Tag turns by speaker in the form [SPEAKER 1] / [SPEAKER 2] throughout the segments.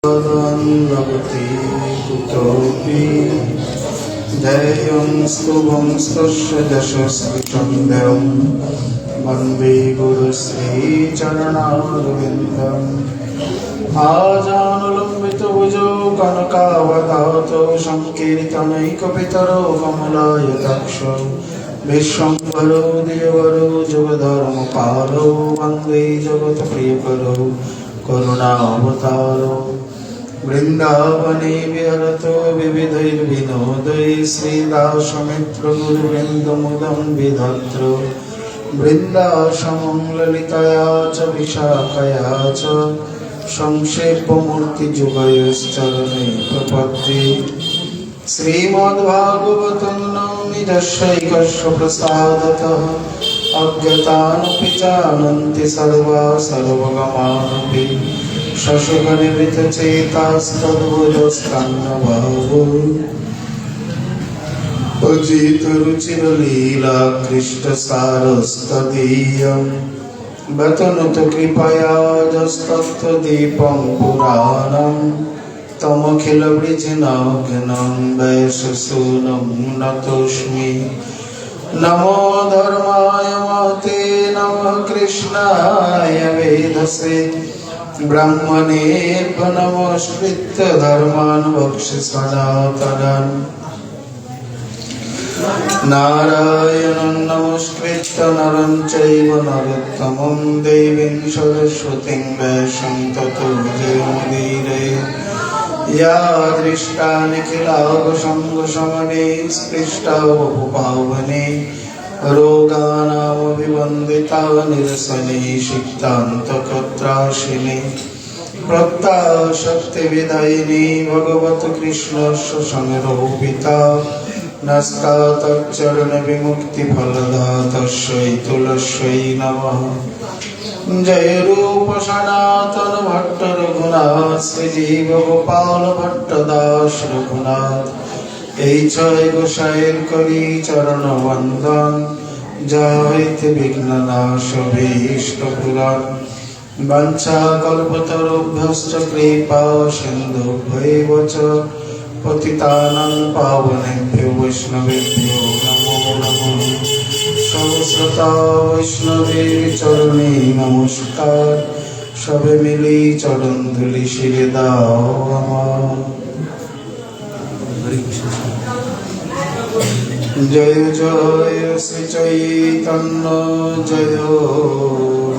[SPEAKER 1] नवति कुतोऽपि ध्येयं स्तुवंस्तस्य यशस्विचन्द्रं वन्दे गुरुश्रीचरणारविन्दम् आजानुलम्बितभुजो कनकावदातो संकीर्तनैकपितरो कमलायताक्षो विश्वम्भरो देवरो जगधर्मपालो वन्दे जगत्प्रियकरो करुणावतारो वृंदावने विहरतो विविधैर्विनोदैः श्रीदासमित्रगुरुवृन्दमुदं विधत्रो वृन्दाश्रमं ललितया च विशाखया च संक्षेपमूर्तियुगयश्चरणे प्रपद्ये श्रीमद्भागवतं नौमि दशैकस्य प्रसादतः अज्ञतानपि जानन्ति सर्वा सर्वगमानपि शशगणवितचेतास्तद्भुजस्कन्धभावो अजितरुचिरलीलाकृष्टसारस्तदीयं बतनुत कृपया यस्तत्त्वदीपं पुराणं तमखिलवृजनाग्नं वैशसूनं नतोऽस्मि नमो धर्माय महते नमः कृष्णाय वेधसे ब्रह्मणे नमस्कृत्य धर्मान् वक्ष्य सनातनम् नारायणं नमस्कृत्य नरं चैव नरोत्तमं देवीं सरस्वतीं व्यासं ततो जयमुदीरये या दृष्टा निखिलाभसङ्गशमने स्पृष्टा वपुपावने रोगानामभिवन्दिता निरसने सिद्धान्तकत्राशिने प्रत्याशक्तिविदायिनी भगवत्कृष्णस्य संरोपिता नस्ता तच्चरणविमुक्तिफलदातस्यै तुलस्यै नमः। जय रूप सनातन भट्ट रघुनाथ श्रीजीव गोपाल भट्ट दास रघुनाथ এই ছয় গোসাইয়ের করি চরণ বন্দন জয় হইতে বিঘ্ন নাশ ভীষ্ট পুরাণ বাঞ্ছা কল্পতরুভ্যশ্চ কৃপা সিন্ধুভ্যৈব চ পতিতানাং পাবনেভ্যো বৈষ্ণবেভ্যো নমো নমঃ। সহস্রতা বৈষ্ণবের চরণে নমস্কার, সবে মিলে চরণ ধুলি শিরে দাও আমার। জয় জয় শ্রী চৈতন্য জয়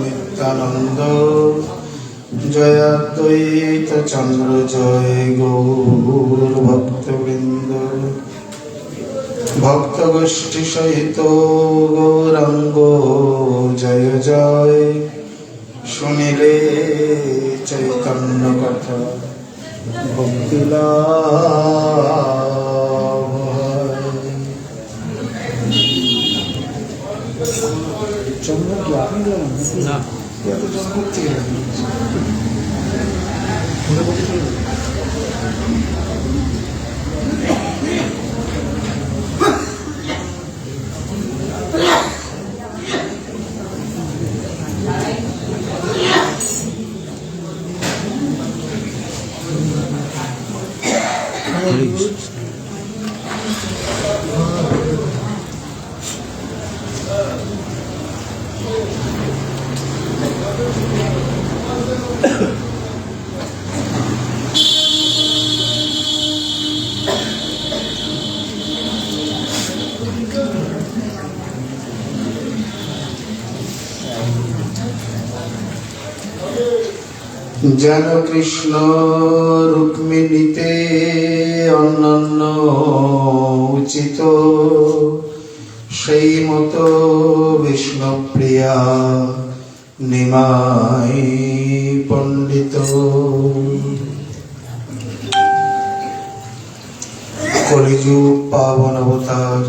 [SPEAKER 1] নিত্যানন্দ জয় অদ্বৈত চন্দ্র জয় গৌর ভক্তবৃন্দ। ভক্ত গোষ্ঠী সহিত গৌরাঙ্গ জয় জয়, শুনিলে চৈতন্য কথা ভক্তি লাভ হয়। জন্ম কি আপনি না এত জন্ম করতে যেন কৃষ্ণ রুক্মিণীতে অনন্য উচিত, সেই মতো বিষ্ণুপ্রিয়া নিমাই পণ্ডিত। কলিযুগ পাবন অবতার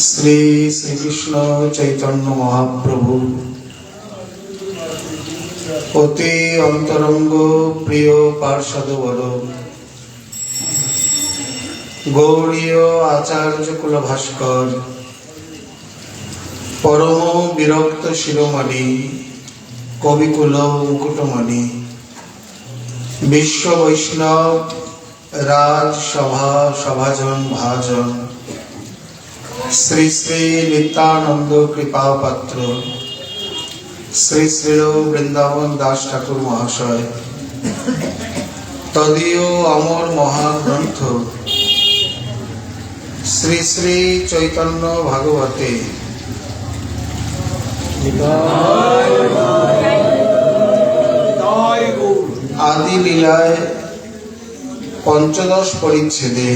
[SPEAKER 1] শ্রী শ্রীকৃষ্ণ চৈতন্য মহাপ্রভু অতি অন্তরঙ্গ প্রিয় পার্ষদবর গৌড়ীয় আচার্য কুল ভাস্কর পরম বিরক্ত শিরোমণি কবিকুল মুকুটমণি
[SPEAKER 2] বিশ্ব বৈষ্ণব রাজ সভা সভাজন ভাজন শ্রী শ্রী নিত্যানন্দ কৃপা পাত্র শ্রী শ্রী বৃন্দাবন দাস ঠাকুর মহাশয় তদীয় অমর মহাগ্রন্থ শ্রী শ্রী চৈতন্য ভাগবতে আদি লীলায় পঞ্চদশ পরিচ্ছেদে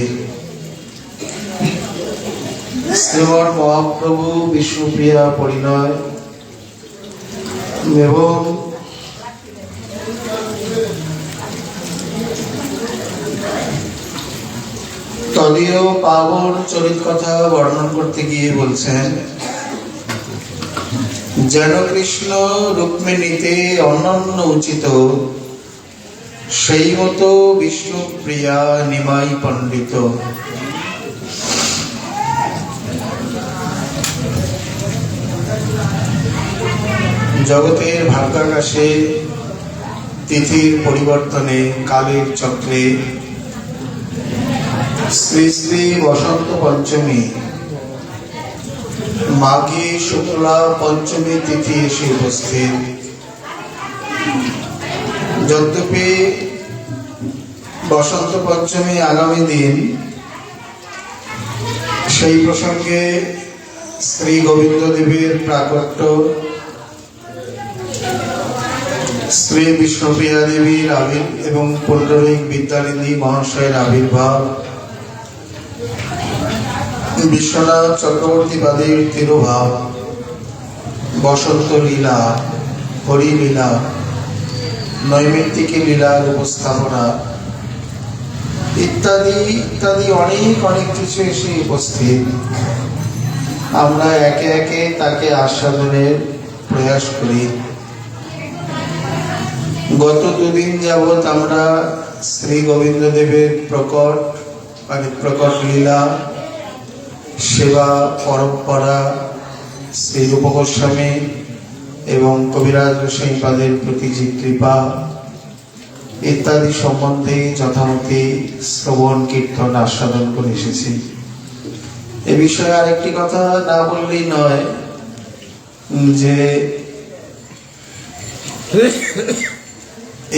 [SPEAKER 2] শ্রীমৎ মহাপ্রভু বিষ্ণুপ্রিয়া পরিণয় এবং তদীয় পাবন চরিত কথা বর্ণন করতে গিয়ে বলছেন, যেন কৃষ্ণ রুক্মিণীতে অনন্য উচিত, সেই মতো বিষ্ণু প্রিয়া নিমাই পণ্ডিত। জগতের ভাগ্যাকাশে তিথির পরিবর্তনে কালের চক্রে শ্রী শ্রী বসন্ত পঞ্চমী মাঘী শুক্লা পঞ্চমী তিথি এসে উপস্থিত। যদ্যপি বসন্ত পঞ্চমী আগামী দিন, সেই প্রসঙ্গে শ্রী গোবিন্দ দেবের প্রাকট্য, শ্রী বিষ্ণুপ্রিয়া দেবীর এবং পৌরাণিক বিদ্যানিধি মহাশয়ের আবির্ভাব, বিশ্বনাথ চক্রবর্তীবাদীর তিরোভাব, বসন্ত লীলা, হরিলীলা, নৈমিত্তিক লীলার উপস্থাপনা ইত্যাদি ইত্যাদি অনেক কিছু এসে উপস্থিত। আমরা একে একে তাকে আস্বাদনের প্রয়াস করি। গত দুদিন যাবৎ আমরা শ্রী গোবিন্দ দেবের প্রকট লীলা, সেবা পরম্পরা, শ্রী রূপ গোস্বামী এবং কবিরাজ গোস্বামীপাদের প্রতি যে কৃপা ইত্যাদি সম্বন্ধে যথামতি শ্রবণ কীর্তন আস্বাদন করে এসেছি। এ বিষয়ে আরেকটি কথা না বললেই নয় যে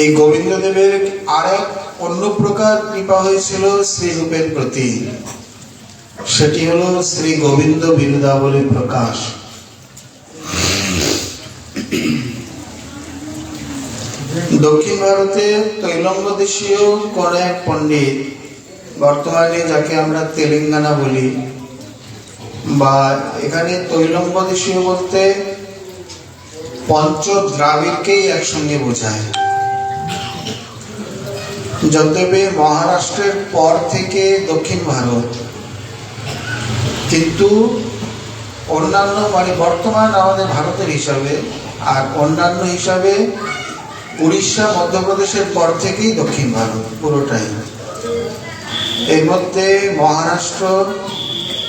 [SPEAKER 2] এই গোবিন্দ দেবের আরেক অন্য প্রকার কৃপা হয়েছিল শ্রীরূপের প্রতি। সেটি হলো শ্রী গোবিন্দ বিরুদাবলী প্রকাশ। দক্ষিণ ভারতে তৈলঙ্গ দেশীয় কোন এক পণ্ডিত, বর্তমানে যাকে আমরা তেলেঙ্গানা বলি, বা এখানে তৈলঙ্গ দেশীয় বলতে পঞ্চ দ্রাবিড়কেই একসঙ্গে বোঝায়। যদ্যপি মহারাষ্ট্রের পর থেকে দক্ষিণ ভারত, কিন্তু অন্যান্য বর্তমান আমাদের ভারতের হিসাবে আর অন্যান্য হিসাবে উড়িষ্যা মধ্যপ্রদেশের পর থেকেই দক্ষিণ ভারত পুরোটাই। এর মধ্যে মহারাষ্ট্র,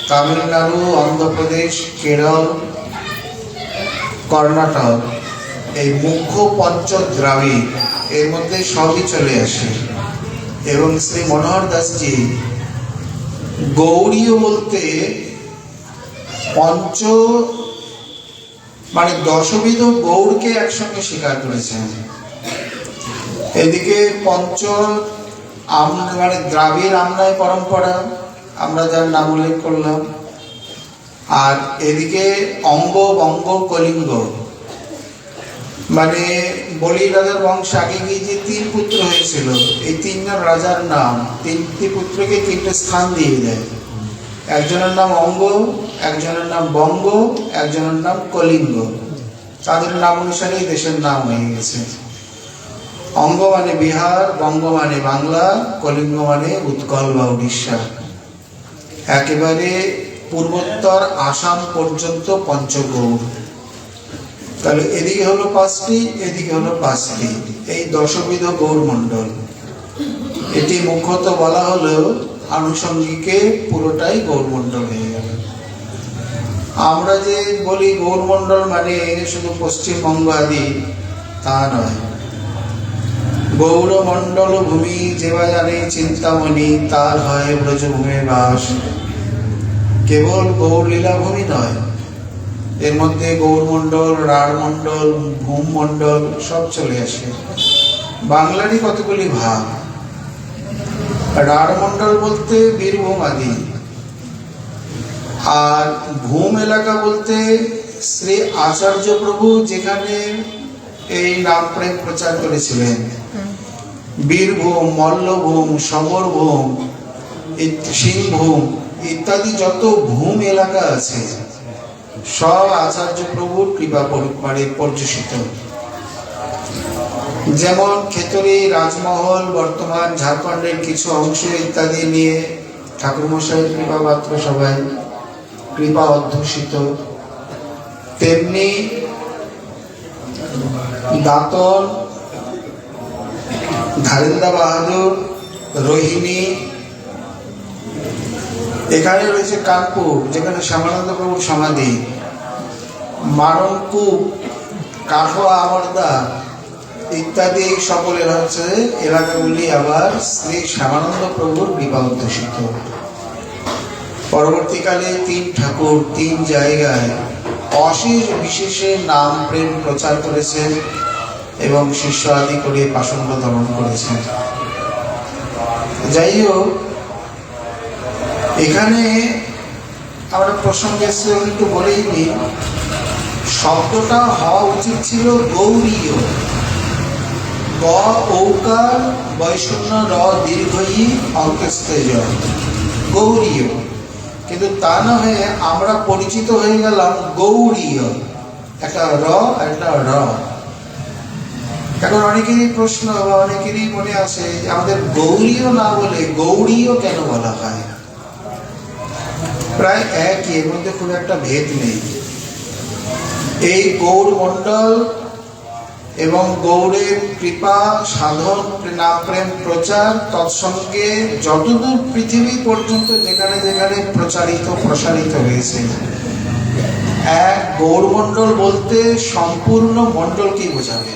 [SPEAKER 2] তামিলনাড়ু, অন্ধ্রপ্রদেশ, কেরল, কর্ণাটক, এই মুখ্য পঞ্চ দ্রাবিড় এর মধ্যে সবই চলে আসে। এবং শ্রী মনোহর দাসজি গৌড়ীয় বলতে দশবিধ গৌড়কে একসঙ্গে স্বীকার করেছেন। এদিকে দ্রাবিড় আমনায় পরম্পরা, আমরা যার নাম উল্লেখ করলাম, আর এদিকে অঙ্গ, বঙ্গ, কলিঙ্গ, বলি রাজার বংশ আগে গিয়ে যে তিন পুত্র হয়েছিল, এই তিনজন রাজার নাম, তিনটি পুত্রকে তিনটে স্থান দিয়ে দেয়। একজনের নাম অঙ্গ, একজনের নাম বঙ্গ, একজনের নাম কলিঙ্গ। তাদের নাম অনুসারেই দেশের নাম হয়ে গেছে। অঙ্গ মানে বিহার, বঙ্গ মানে বাংলা, কলিঙ্গ মানে উৎকল বা উড়িষ্যা। একেবারে পূর্বোত্তর আসাম পর্যন্ত পঞ্চগৌড়। তাহলে এদিকে হলো পাঁচটি, এদিকে হলো পাঁচটি, এই দশবিধ গৌড় মণ্ডল। এটি মুখ্যত বলা হলেও আনুষঙ্গিকে পুরোটাই গৌড়মণ্ডল হয়ে গেল। আমরা যে বলি গৌড়মণ্ডল মানে শুধু পশ্চিমবঙ্গ আদি, তা নয়। গৌরমণ্ডল ভূমি যেবা জানে চিন্তামণি, তার হয় ব্রজভূমে বাস। কেবল গৌর লীলা ভূমি নয়, এর মধ্যে গৌরমণ্ডল, রাঢ়মণ্ডল, ভূমমণ্ডল সব চলে আসে। বাংলারই কতগুলি ভাগ। রাঢ়মণ্ডল বলতে বীরভূম আদি, আর ভূম এলাকা বলতে শ্রী আচার্য প্রভু যেখানে এই নাম প্রেম প্রচার করেছিলেন। বীরভূম, মল্লভূম, সমরভূম, সিংভূম ইত্যাদি যত ভূম এলাকা আছে সব আচার্য প্রভুর কৃপা পর্যুষিত। যেমন খেতড়ি, রাজমহল, বর্তমান ঝাড়খণ্ডের কিছু অংশ ইত্যাদি নিয়ে ঠাকুরমশাইয়ের কৃপা পাত্র সবাই, কৃপা অধ্যুষিত। তেমনি দাঁতন, ধারিন্দা বাহাদুর, রোহিণী, এখানে রয়েছে কানপুর যেখানে শ্যামানন্দ প্রভুর সমাধি, মারণকূপ, কাঠোয়া, আমরদা ইত্যাদি সকলের হচ্ছে এলাকাগুলি আবার শ্রী শ্যামানন্দ প্রভুর কৃপা অধ্যুষিত। পরবর্তীকালে তিন ঠাকুর তিন জায়গায় অশেষ বিশেষে নাম প্রেম প্রচার করেছেন এবং শিষ্য আদি করে পাশাঙ্গ ধারণ করেছেন। যাই হোক, এখানে আমরা প্রসঙ্গে একটু বলেই নি, শব্দটা হওয়া উচিত ছিল গৌরীয়, গ ঔকার বৈষণ্য র দীর্ঘই অঙ্কস্থেজ, গৌরীয়। কিন্তু তা না হয়ে আমরা পরিচিত হয়ে গেলাম গৌরীয়, একটা র একটা র। এখন অনেকেরই প্রশ্ন বা অনেকেরই মনে আসে যে আমাদের গৌরীয় না বলে গৌড়ীয় কেন বলা হয়। প্রায় একই, এর মধ্যে খুব একটা ভেদ নেই। এই গৌর মণ্ডল এবং গৌড়ের কৃপা সাধন, নাম প্রেম প্রচার, তৎসঙ্গে যতদূর পৃথিবী পর্যন্ত যেখানে যেখানে প্রসারিত হয়েছে, এক গৌরমণ্ডল বলতে সম্পূর্ণ মণ্ডলকেই বোঝাবে।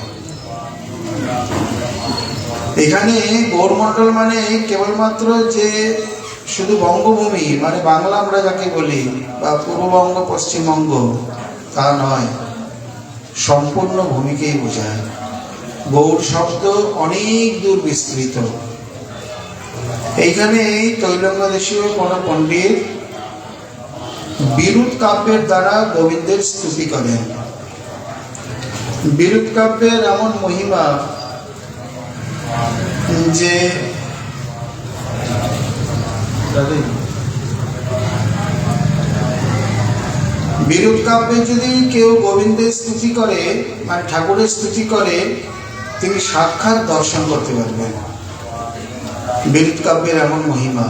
[SPEAKER 2] এখানে গৌরমণ্ডল মানে কেবলমাত্র যে শুধু বঙ্গভূমি মানে বাংলা আমরা যাকে বলি বা পূর্ববঙ্গ পশ্চিমবঙ্গ তা নয়, সম্পূর্ণ ভূমিকেই বোঝায়। গৌর শব্দ অনেক দূর বিস্তৃত। এইখানে তৈলঙ্গদেশীয় কোন পণ্ডিত বিরুৎ কাব্যের দ্বারা গোবিন্দের স্তুতি করেন। বিরুৎ কাব্যের এমন মহিমা যে বিরুৎ কাব্যে যদি কেউ গোবিন্দের স্তুতি করে মানে ঠাকুরের স্তুতি করে, তিনি সাক্ষাৎ দর্শন করতে পারবেন। বিরুৎ কাব্যের এমন মহিমা।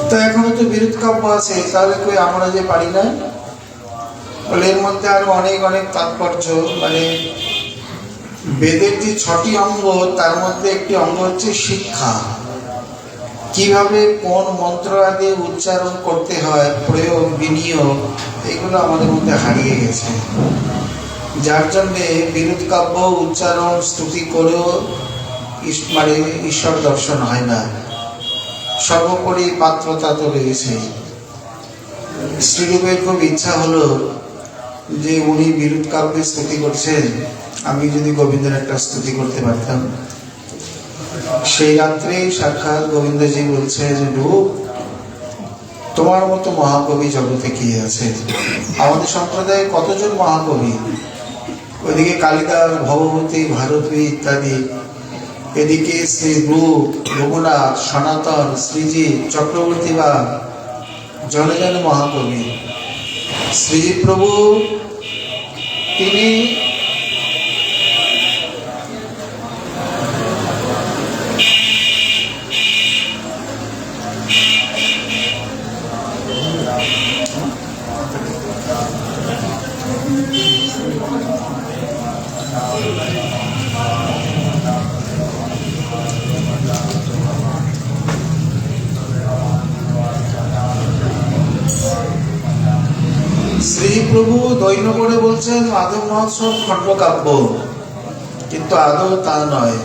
[SPEAKER 2] তো এখনো তো বিরুৎ কাব্য আছে, তাহলে কই আমরা যে পারি না? বলে এর মধ্যে আরো অনেক অনেক তাৎপর্য। মানে বেদের যে 6টি অঙ্গ তার মধ্যে একটি অঙ্গ হচ্ছে শিক্ষা। কিভাবে কোন মন্ত্র আদি উচ্চারণ করতে হয়, প্রয়োগ, বিনিয়োগ, এগুলো আমাদের মধ্যে হারিয়ে গেছে। যার জন্যে বিরুৎ কাব্য উচ্চারণ স্তুতি করেও মানে ঈশ্বর দর্শন হয় না। সর্বোপরি পাত্রতা তো রয়েছে। শ্রীরূপের খুব ইচ্ছা হলো যে উনি বিরুৎ কাব্যে স্তুতি করছেন, আমি যদি গোবিন্দের একটা স্তুতি করতে পারতাম। সেই রাত্রে সাক্ষাৎ গোবিন্দজি বলছে যে রূপ, তোমার মতো মহাকবি জগতে কি আছে? আমাদের সম্প্রদায়ে কতজন মহাকবি, ওইদিকে কালিদাস, ভবভূতি, ভারতী ইত্যাদি, এদিকে শ্রী রূপ, রঘুনাথ, সনাতন, শ্রীজি, চক্রবর্তী বা জনে জনে মহাকবি। শ্রীজি প্রভু তিনি শ্রী প্রভু দৈনগরে বলছেন মাধব মহোৎসব খণ্ডকাব্য, কিন্তু কিন্তু আদৌ তা নয়।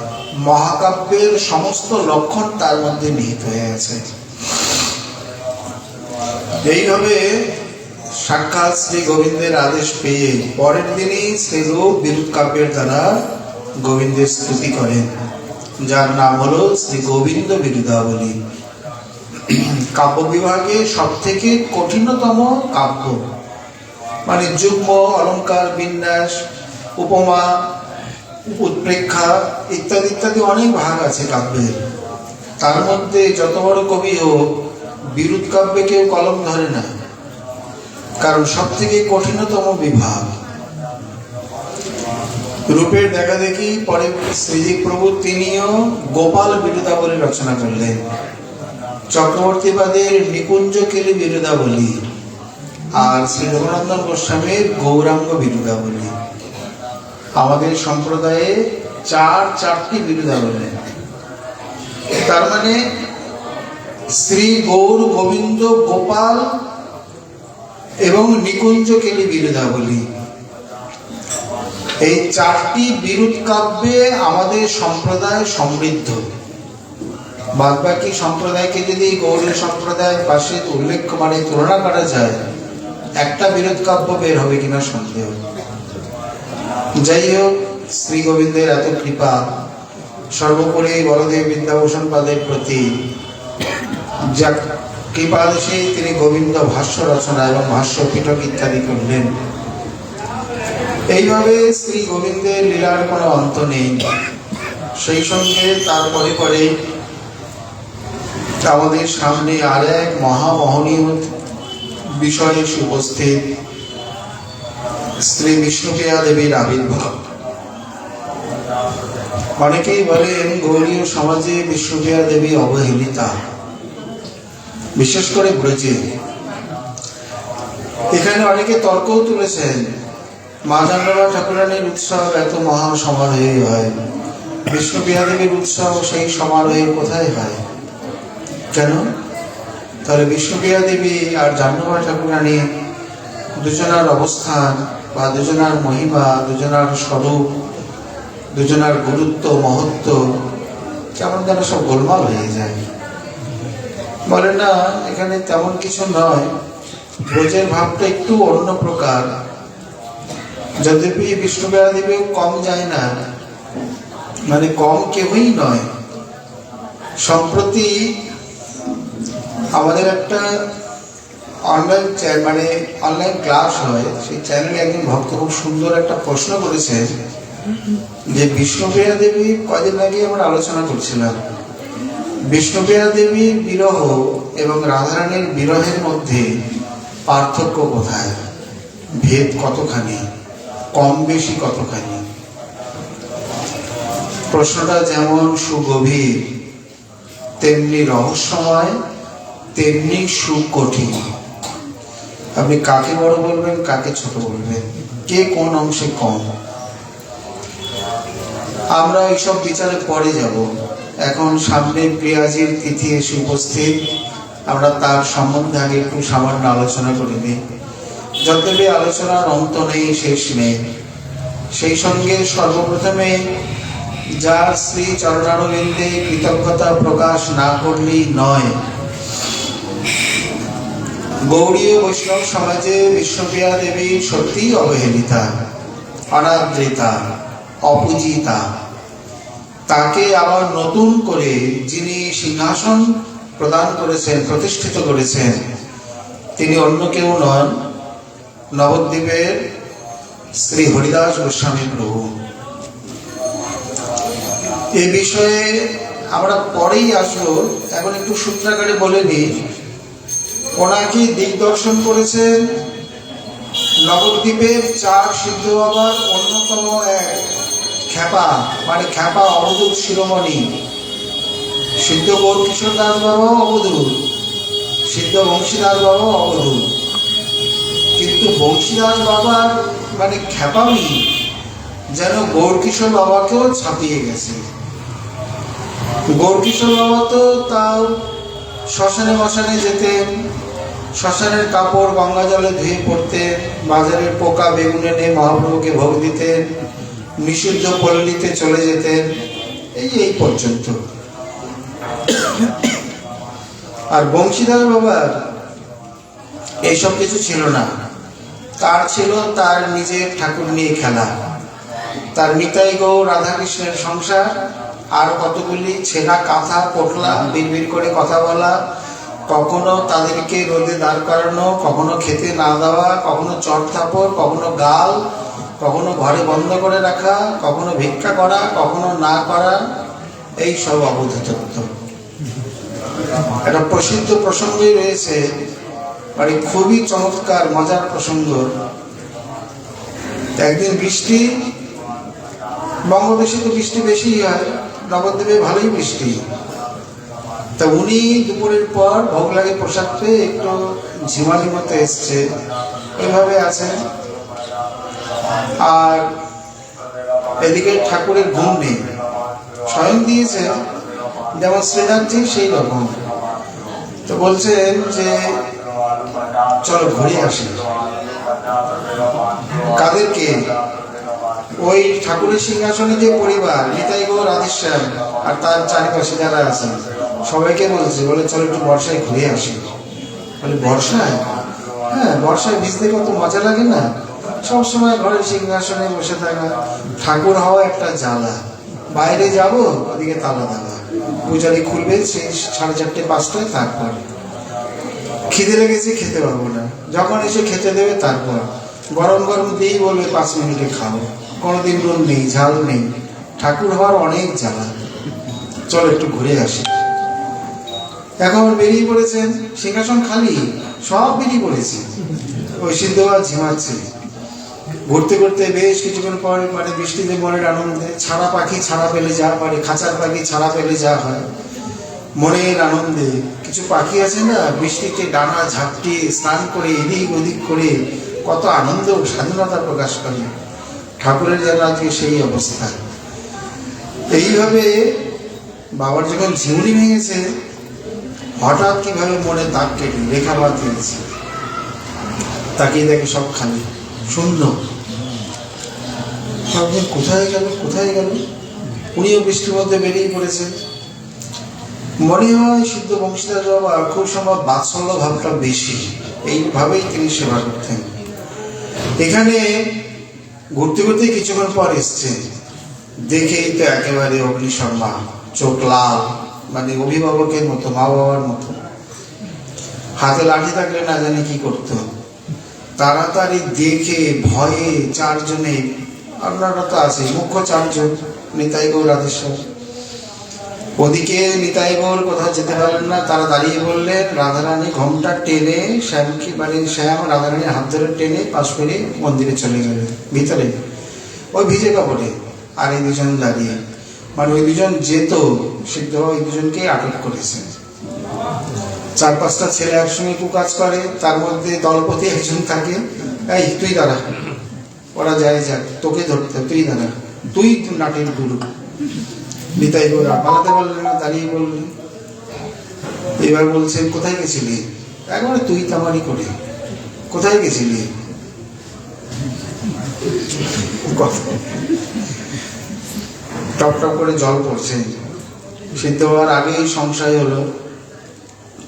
[SPEAKER 2] মহাকাব্যের সমস্ত লক্ষণ তার মধ্যে নিহিত হয়ে আছে। এইভাবে সাক্ষাৎ শ্রী গোবিন্দের আদেশ পেয়ে পরের দিনই শ্রীরূপ বিরুৎ কাব্যের দ্বারা গোবিন্দের স্তুতি করেন, যার নাম হলো শ্রী গোবিন্দ বিরুদাবলী। কাব্য বিভাগে সব থেকে কঠিনতম কাব্য, মানে যুগ্ম, অলঙ্কার, বিন্যাস, উপমা, উৎপ্রেক্ষা ইত্যাদি ইত্যাদি অনেক ভাগ আছে কাব্যের। তার মধ্যে যত বড় কবি হোক, বিরুৎ কাব্যে কেউ কলম ধরে না, কারণ সব থেকে কঠিনতম বিভাগ। রূপের দেখা দেখি পরে শ্রীজি প্রভু তিনিও গোপাল বিরুদাবলী রচনা করলেন, চক্রবর্তীবাদের নিকুঞ্জ কেলি বিরুদাবলী, আর শ্রী রঘুনন্দন গোস্বামীর গৌরাঙ্গ বিরুদাবলী। আমাদের সম্প্রদায়ে চারটি বিরুদাবলী। তার মানে শ্রী গৌর, গোবিন্দ, গোপাল এবং নিকুঞ্জ কেলি বিরুদাবলী, এই চারটি বিরুৎ কাব্যে আমাদের সম্প্রদায় সমৃদ্ধ। বাদবাকি সম্প্রদায়কে যদি গৌড়ীয় সম্প্রদায়ের পাশে উল্লেখ মানে তুলনা করা যায়, একটা বিরুৎ কাব্য বের হবে কিনা সন্দেহ। যাই হোক, শ্রী গোবিন্দের এত কৃপা, সর্বোপরি বলদেব বিদ্যাভূষণ পাদের প্রতি, যা কৃপাদেশে তিনি গোবিন্দ ভাষ্য রচনা এবং ভাষ্য পিটক ইত্যাদি করলেন। এইভাবে শ্রী গোবিন্দের লীলার কোনো অন্ত নেই। সেই সঙ্গে তারপরে পরে আমাদের সামনে আর এক মহামহনীয় বিষয়ে উপস্থিত শ্রী বিষ্ণুপ্রিয়া দেবীর আবির্ভাব। অনেকেই বলেন গৌড়ীয় সমাজে বিষ্ণুপ্রিয়া দেবী অবহেলিতা, বিশেষ করে ব্রজে। এখানে অনেকে তর্কও তুলেছেন, মা জান্নবা ঠাকুরানীর উৎসব এত মহা সমারোহে হয়, বিষ্ণুপ্রিয়া দেবীর উৎসব সেই সমারোহে কোথায় হয়? কেন? তাহলে বিষ্ণুপ্রিয়া দেবী আর জান্নবা ঠাকুরানী দুজনার অবস্থান বা দুজনার মহিমা, দুজনার স্বরূপ, দুজনার গুরুত্ব, মহত্ব কেমন যেন সব গোলমাল হয়ে যায়। বলে না, এখানে তেমন কিছু নয়, ব্রজের ভাবটা একটু অন্য প্রকার। যদ্যপি বিষ্ণুপ্রিয়া দেবী কম যায় না, মানে কম কেউই নয়। সম্প্রতি আমাদের একটা অনলাইন ক্লাস হয়, সেই চ্যানেলে একজন ভক্ত খুব সুন্দর একটা প্রশ্ন করেছেন যে বিষ্ণুপ্রিয়া দেবী, কদিন আগে আমরা আলোচনা করছিলাম, বিষ্ণুপ্রিয়া দেবীর বিরহ এবং রাধারানীর বিরহের মধ্যে পার্থক্য কোথায়, ভেদ কতখানি, কম বেশি কতখানি। প্রশ্নটা যেমন সুগভীর, তেমনি রহস্যময়, তেমনি সুকঠিন। আপনি কাকে বড় বলবেন, কাকে ছোট বলবেন, কে কোন অংশে কম? আমরা এইসব বিচারে পরে যাব। এখন সামনে প্রিয়াজির তিথি এসে উপস্থিত, আমরা তার সম্বন্ধে আগে একটু সামান্য আলোচনা করে নিই। যতবি আলোচনার অন্ত নেই, শেষ নেই। সেই সঙ্গে সর্বপ্রথমে যার শ্রী চরণারবিন্দে কৃতজ্ঞতা প্রকাশ না করলেই নয়। গৌড়ীয় বৈষ্ণব সমাজে বিষ্ণুপ্রিয়া দেবী সত্যিই অবহেলিতা, অনাদৃতা, অপূজিতা। তাকে আবার নতুন করে যিনি সিংহাসন প্রদান করেছেন, প্রতিষ্ঠিত করেছেন, তিনি অন্য কেউ নন, নবদ্বীপের শ্রী হরিদাস গোস্বামী প্রভু। এ বিষয়ে আমরা পরেই আসবো, এখন একটু সূত্রাকারে বলে নিই। ওনাকে দিগদর্শন করেছেন নবদ্বীপের 4 সিদ্ধ বাবার অন্যতম এক খ্যাপা, মানে খ্যাপা অবধূত শিরোমণি। সিদ্ধ গৌরকিশোর দাস বাবাও অবধূত, সিদ্ধ বংশীদাস বাবাও অবধূত, কিন্তু বংশীদাস বাবার মানে খ্যাপামি যেন গৌরকিশোর বাবাকেও ছাপিয়ে গেছে। গৌরকিশোর বাবা তো তাও শ্মশানে মশানে যেতেন, শ্মশানের কাপড় গঙ্গা জলে ধুয়ে পড়তেন, বাজারের পোকা বেগুন এনে মহাপ্রভুকে ভোগ দিতেন, নিষিদ্ধ পল্লীতে চলে যেতেন, এই পর্যন্ত। আর বংশীধর বাবার এইসব কিছু ছিল না। তার ছিল তার নিজের ঠাকুর নিয়ে খেলা, তার নিতাই গৌর রাধাকৃষ্ণের সংসার, আর কতগুলি ছেঁড়া কাঁথা পোটলা বিড়বিড় করে কথা বলা, কখনো তাদেরকে রোদে দাঁড় করানো, কখনো খেতে না দেওয়া, কখনো চট থাপড়, কখনো গাল, কখনো ঘরে বন্ধ করে রাখা, কখনো ভিক্ষা করা, কখনো না করা, এই সব অবধ তথ্য। একটা প্রসিদ্ধ প্রসঙ্গই রয়েছে, মানে খুবই চমৎকার মজার প্রসঙ্গ। একদিন বৃষ্টি, বঙ্গদেশে তো বৃষ্টি বেশি হয়, নবদ্বীপে ভালোই বৃষ্টি। তা উনি দুপুরের পর ভোগ লাগে প্রসাদ পেয়ে একটু ঝিমালি মতো এসছে, এইভাবে আছেন। আর এদিকে ঠাকুরের ঘুম নেই, স্বয়ং দিয়েছে যেমন শ্রীনাথজি সেই রকম। তো বলছেন যে চলো ঘুরে আসি। কাদেরকে? ওই ঠাকুরের সিংহাসনে যে পরিবার, নিতাই গৌর রাধেশ্যাম আর তার চারিপাশে যারা আছেন সবাইকে বলছে, বলে চলো একটু বর্ষায় ঘুরে আসি। বলে বর্ষায়? হ্যাঁ, বর্ষায় ভিজতে কত মজা লাগে না? সবসময় ঘরের সিংহাসনে বসে থাকা, ঠাকুর হওয়া একটা জ্বালা। বাইরে যাব, ওদিকে তালা দেওয়া, পূজারি খুলবে সেই 4:30 5টায়, তারপর খিদে লেগেছে খেতে পারবো না, যখন এসে খেতে দেবে তারপর গরম গরম দিয়েই বলবে 5 মিনিটে খাও। কোনোদিন নুন নেই, ঝাল নেই। ঠাকুর হওয়ার অনেক জ্বালা, চলো একটু ঘুরে আসি। এখন বেরিয়ে পড়েছেন, সিংহাসন খালি, সব বেরিয়ে পড়েছে। ওই সিদ্ধবা ঝিমাচ্ছে। ঘুরতে ঘুরতে বেশ কিছুক্ষণ পর, মানে বৃষ্টিতে মনের আনন্দে, ছাড়া পাখি ছাড়া পেলে যা পারে, খাঁচার পাখি ছাড়া পেলে যা হয়, মনের আনন্দে কিছু পাখি আছে না, বৃষ্টিতে ডানা ঝাপটি স্নান করে এদিক ওদিক করে কত আনন্দ স্বাধীনতা প্রকাশ করে। ঠাকুরের যেন আজকে সেই অবস্থা। এইভাবে বাবার যখন ঝিমুনি ভেঙেছে, হঠাৎ কিভাবে মনে দাগ কেটে রেখা বাদ দিয়েছে, তাকিয়ে দেখে সব খালি, শূন্য। কোথায় গেল, কোথায় গেল? উনিও বৃষ্টির মধ্যে বেরিয়ে পড়েছেন। মনে হয় সিদ্ধ বংশীধর বাবা খুব সম্ভব বাৎসল্য ভাবটা বেশি, এইভাবেই তিনি সেবা করতেন। এখানে ঘুরতে ঘুরতে কিছুক্ষণ পর এসছেন, দেখেই তো একেবারে অগ্নিশর্মা, চোখ লাল, মানে অভিভাবকের মতো, মা বাবার মতো। হাতে লাঠি থাকলে না জানি কি করতো। তাড়াতাড়ি দেখে ভয়ে 4 জনে, আপনারা তো আছে, মুখ্য 4 জন, নিতাই গৌর রাধেশ্বর। ওদিকে নিতাই গৌর কোথাও যেতে পারলেন না, তারা দাঁড়িয়ে বললেন, রাধারানী ঘোমটা টেনে শ্যামকে, মানে শ্যাম রাধারানীর হাত ধরে টেনে পাশ করে মন্দিরে চলে গেলেন ভিতরে, ওই ভিজে কাপড়ে। আর এই 2 জন দাঁড়িয়ে, মানে ওই 2 জন যেত, সিদ্ধ ওই 2 জনকে আটক করেছেন। 4-5টা ছেলে একসঙ্গে কুকাজ করে, তার মধ্যে দলপতি একজন থাকে, এই তুই দাঁড়া, ওরা যায় যাক, তোকে ধরতে, তুই দাঁড়া, তুই নাটের গুরু। নিতাই গৌরা পালাতে পারলেন না, দাঁড়িয়ে বললেন। এবার বলছেন, কোথায় গেছিলি? একবারে তুই তামারি করে, কোথায় গেছিলি? টপ টপ করে জল পড়ছে। সিদ্ধ হওয়ার আগেই সংশয় হলো।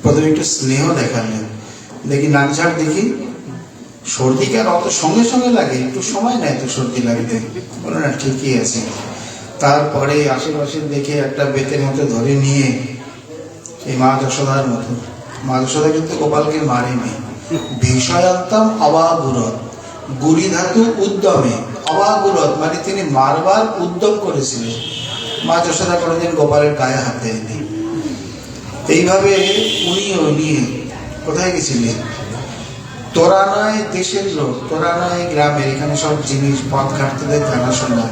[SPEAKER 2] প্রথমে একটু স্নেহ দেখালেন, দেখি নাক ঝাড়, দেখি সর্দি কি আর অত সঙ্গে সঙ্গে লাগে? একটু সময় নেয় তো সর্দি লাগতে। বলো না, ঠিকই আছে। তারপরে আশেপাশে দেখে একটা বেতের মতো ধরে নিয়ে, এই মা যশোদার মতো, মা যশোদা কিন্তু গোপালকে মারেনি। বিষয়ান্তম অবাগুরত, গুরি ধাতু উদ্যমে, অবাগুরত মানে তিনি মারবার উদ্যম করেছিলেন। মা যশোদা কোনোদিন গোপালের গায়ে হাত দেয়নি। এইভাবে উনিও নিয়ে কোথায় গেছিলেন? তোরা নয় দেশের লোক, তোরা নয় গ্রামের, এখানে সব জিনিস পথ ঘাটতে জানাশোনা।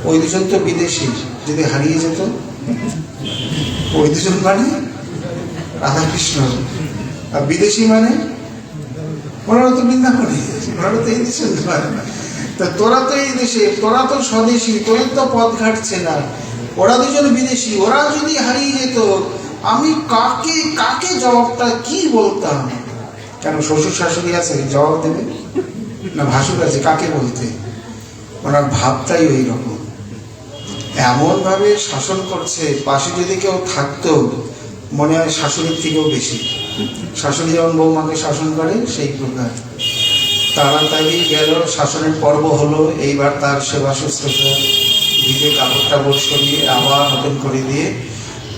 [SPEAKER 2] ওই 2 জন তো বিদেশি, যদি হারিয়ে যেত। ওই 2 জন মানে রাধাকৃষ্ণ, আর বিদেশি মানে ওনারা তো বৃন্দাবনে, ওনারা তো এই দেশের নয়। তা তোরা তো এই দেশে, তোরা তো স্বদেশী, তোদের তো পথ ঘাটছে না। ওরা 2 জন বিদেশি, ওরা যদি হারিয়ে যেত, আমি কাকে কাকে জবাবটা কি বলতাম? কেন শ্বশুর শাশুড়ি আছে, জবাব দেবে না? ভাসুর আছে, কাকে বলতে? ওনার ভাবটাই ওই রকম। এমনভাবে শাসন করছে, পাশে যদি কেউ থাকতো মনে হয় শাশুড়ির থেকেও বেশি। শাশুড়ি যেমন বৌমাকে শাসন করে সেই প্রকার। তাড়াতাড়ি গেল, শাসনের পর্ব হলো। এইবার তার সেবা শুশ্রূষা, ভিজে কাপড় টাপড় সরিয়ে আবার নতুন করে দিয়ে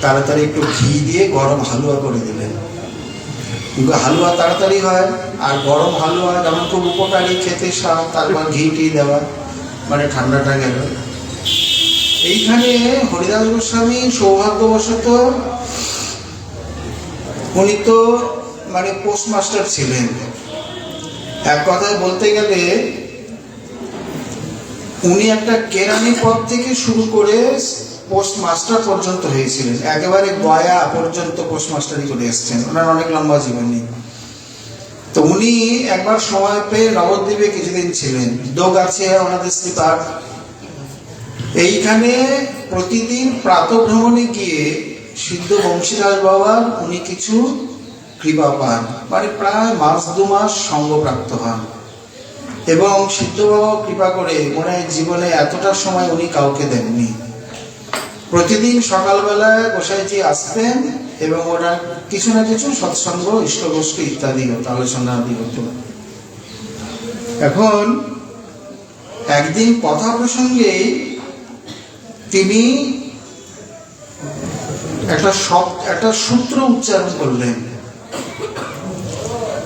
[SPEAKER 2] তাড়াতাড়ি একটু ঘি দিয়ে গরম হালুয়া করে দিলেন। হালুয়া তাড়াতাড়ি হয়, আর গরম হালুয়া যেমন খুব উপকারী, খেতে স্বাদ, তারপর ঘি টি দেওয়া, মানে ঠান্ডাটা গেল। এইখানে হরিদাস গোস্বামী সৌভাগ্যবশত উনি তো মানে পোস্টমাস্টার ছিলেন। এক কথায় বলতে গেলে উনি একটা কেরানি পদ থেকে শুরু করে পোস্টমাস্টার পর্যন্ত হয়েছিলেন, একেবারে গয়া পর্যন্ত পোস্টমাস্টারি করে এসছেন। ওনার অনেক লম্বা জীবনী। তো উনি একবার সময় পেয়ে নবদ্বীপে কিছুদিন ছিলেন। দোগাছিয়া ওনাদের স্লিপার। এইখানে প্রতিদিন প্রাতঃভ্রমণে গিয়ে সিদ্ধ বংশীদাস বাবার উনি কিছু কৃপা পান, মানে প্রায় মাস 2 মাস সঙ্গপ্রাপ্ত হন। এবং সিদ্ধ বাবা কৃপা করে মনে হয় জীবনে এতটা সময় উনি কাউকে দেননি। প্রতিদিন সকালবেলায় গোসাইজি আসতেন এবং ওরা কিছু না কিছু সৎসঙ্গ, ইষ্টগোষ্ঠী ইত্যাদি হতো, আলোচনা আদি হতো। এখন একদিন কথা প্রসঙ্গে তিনি একটা সূত্র উচ্চারণ করলেন।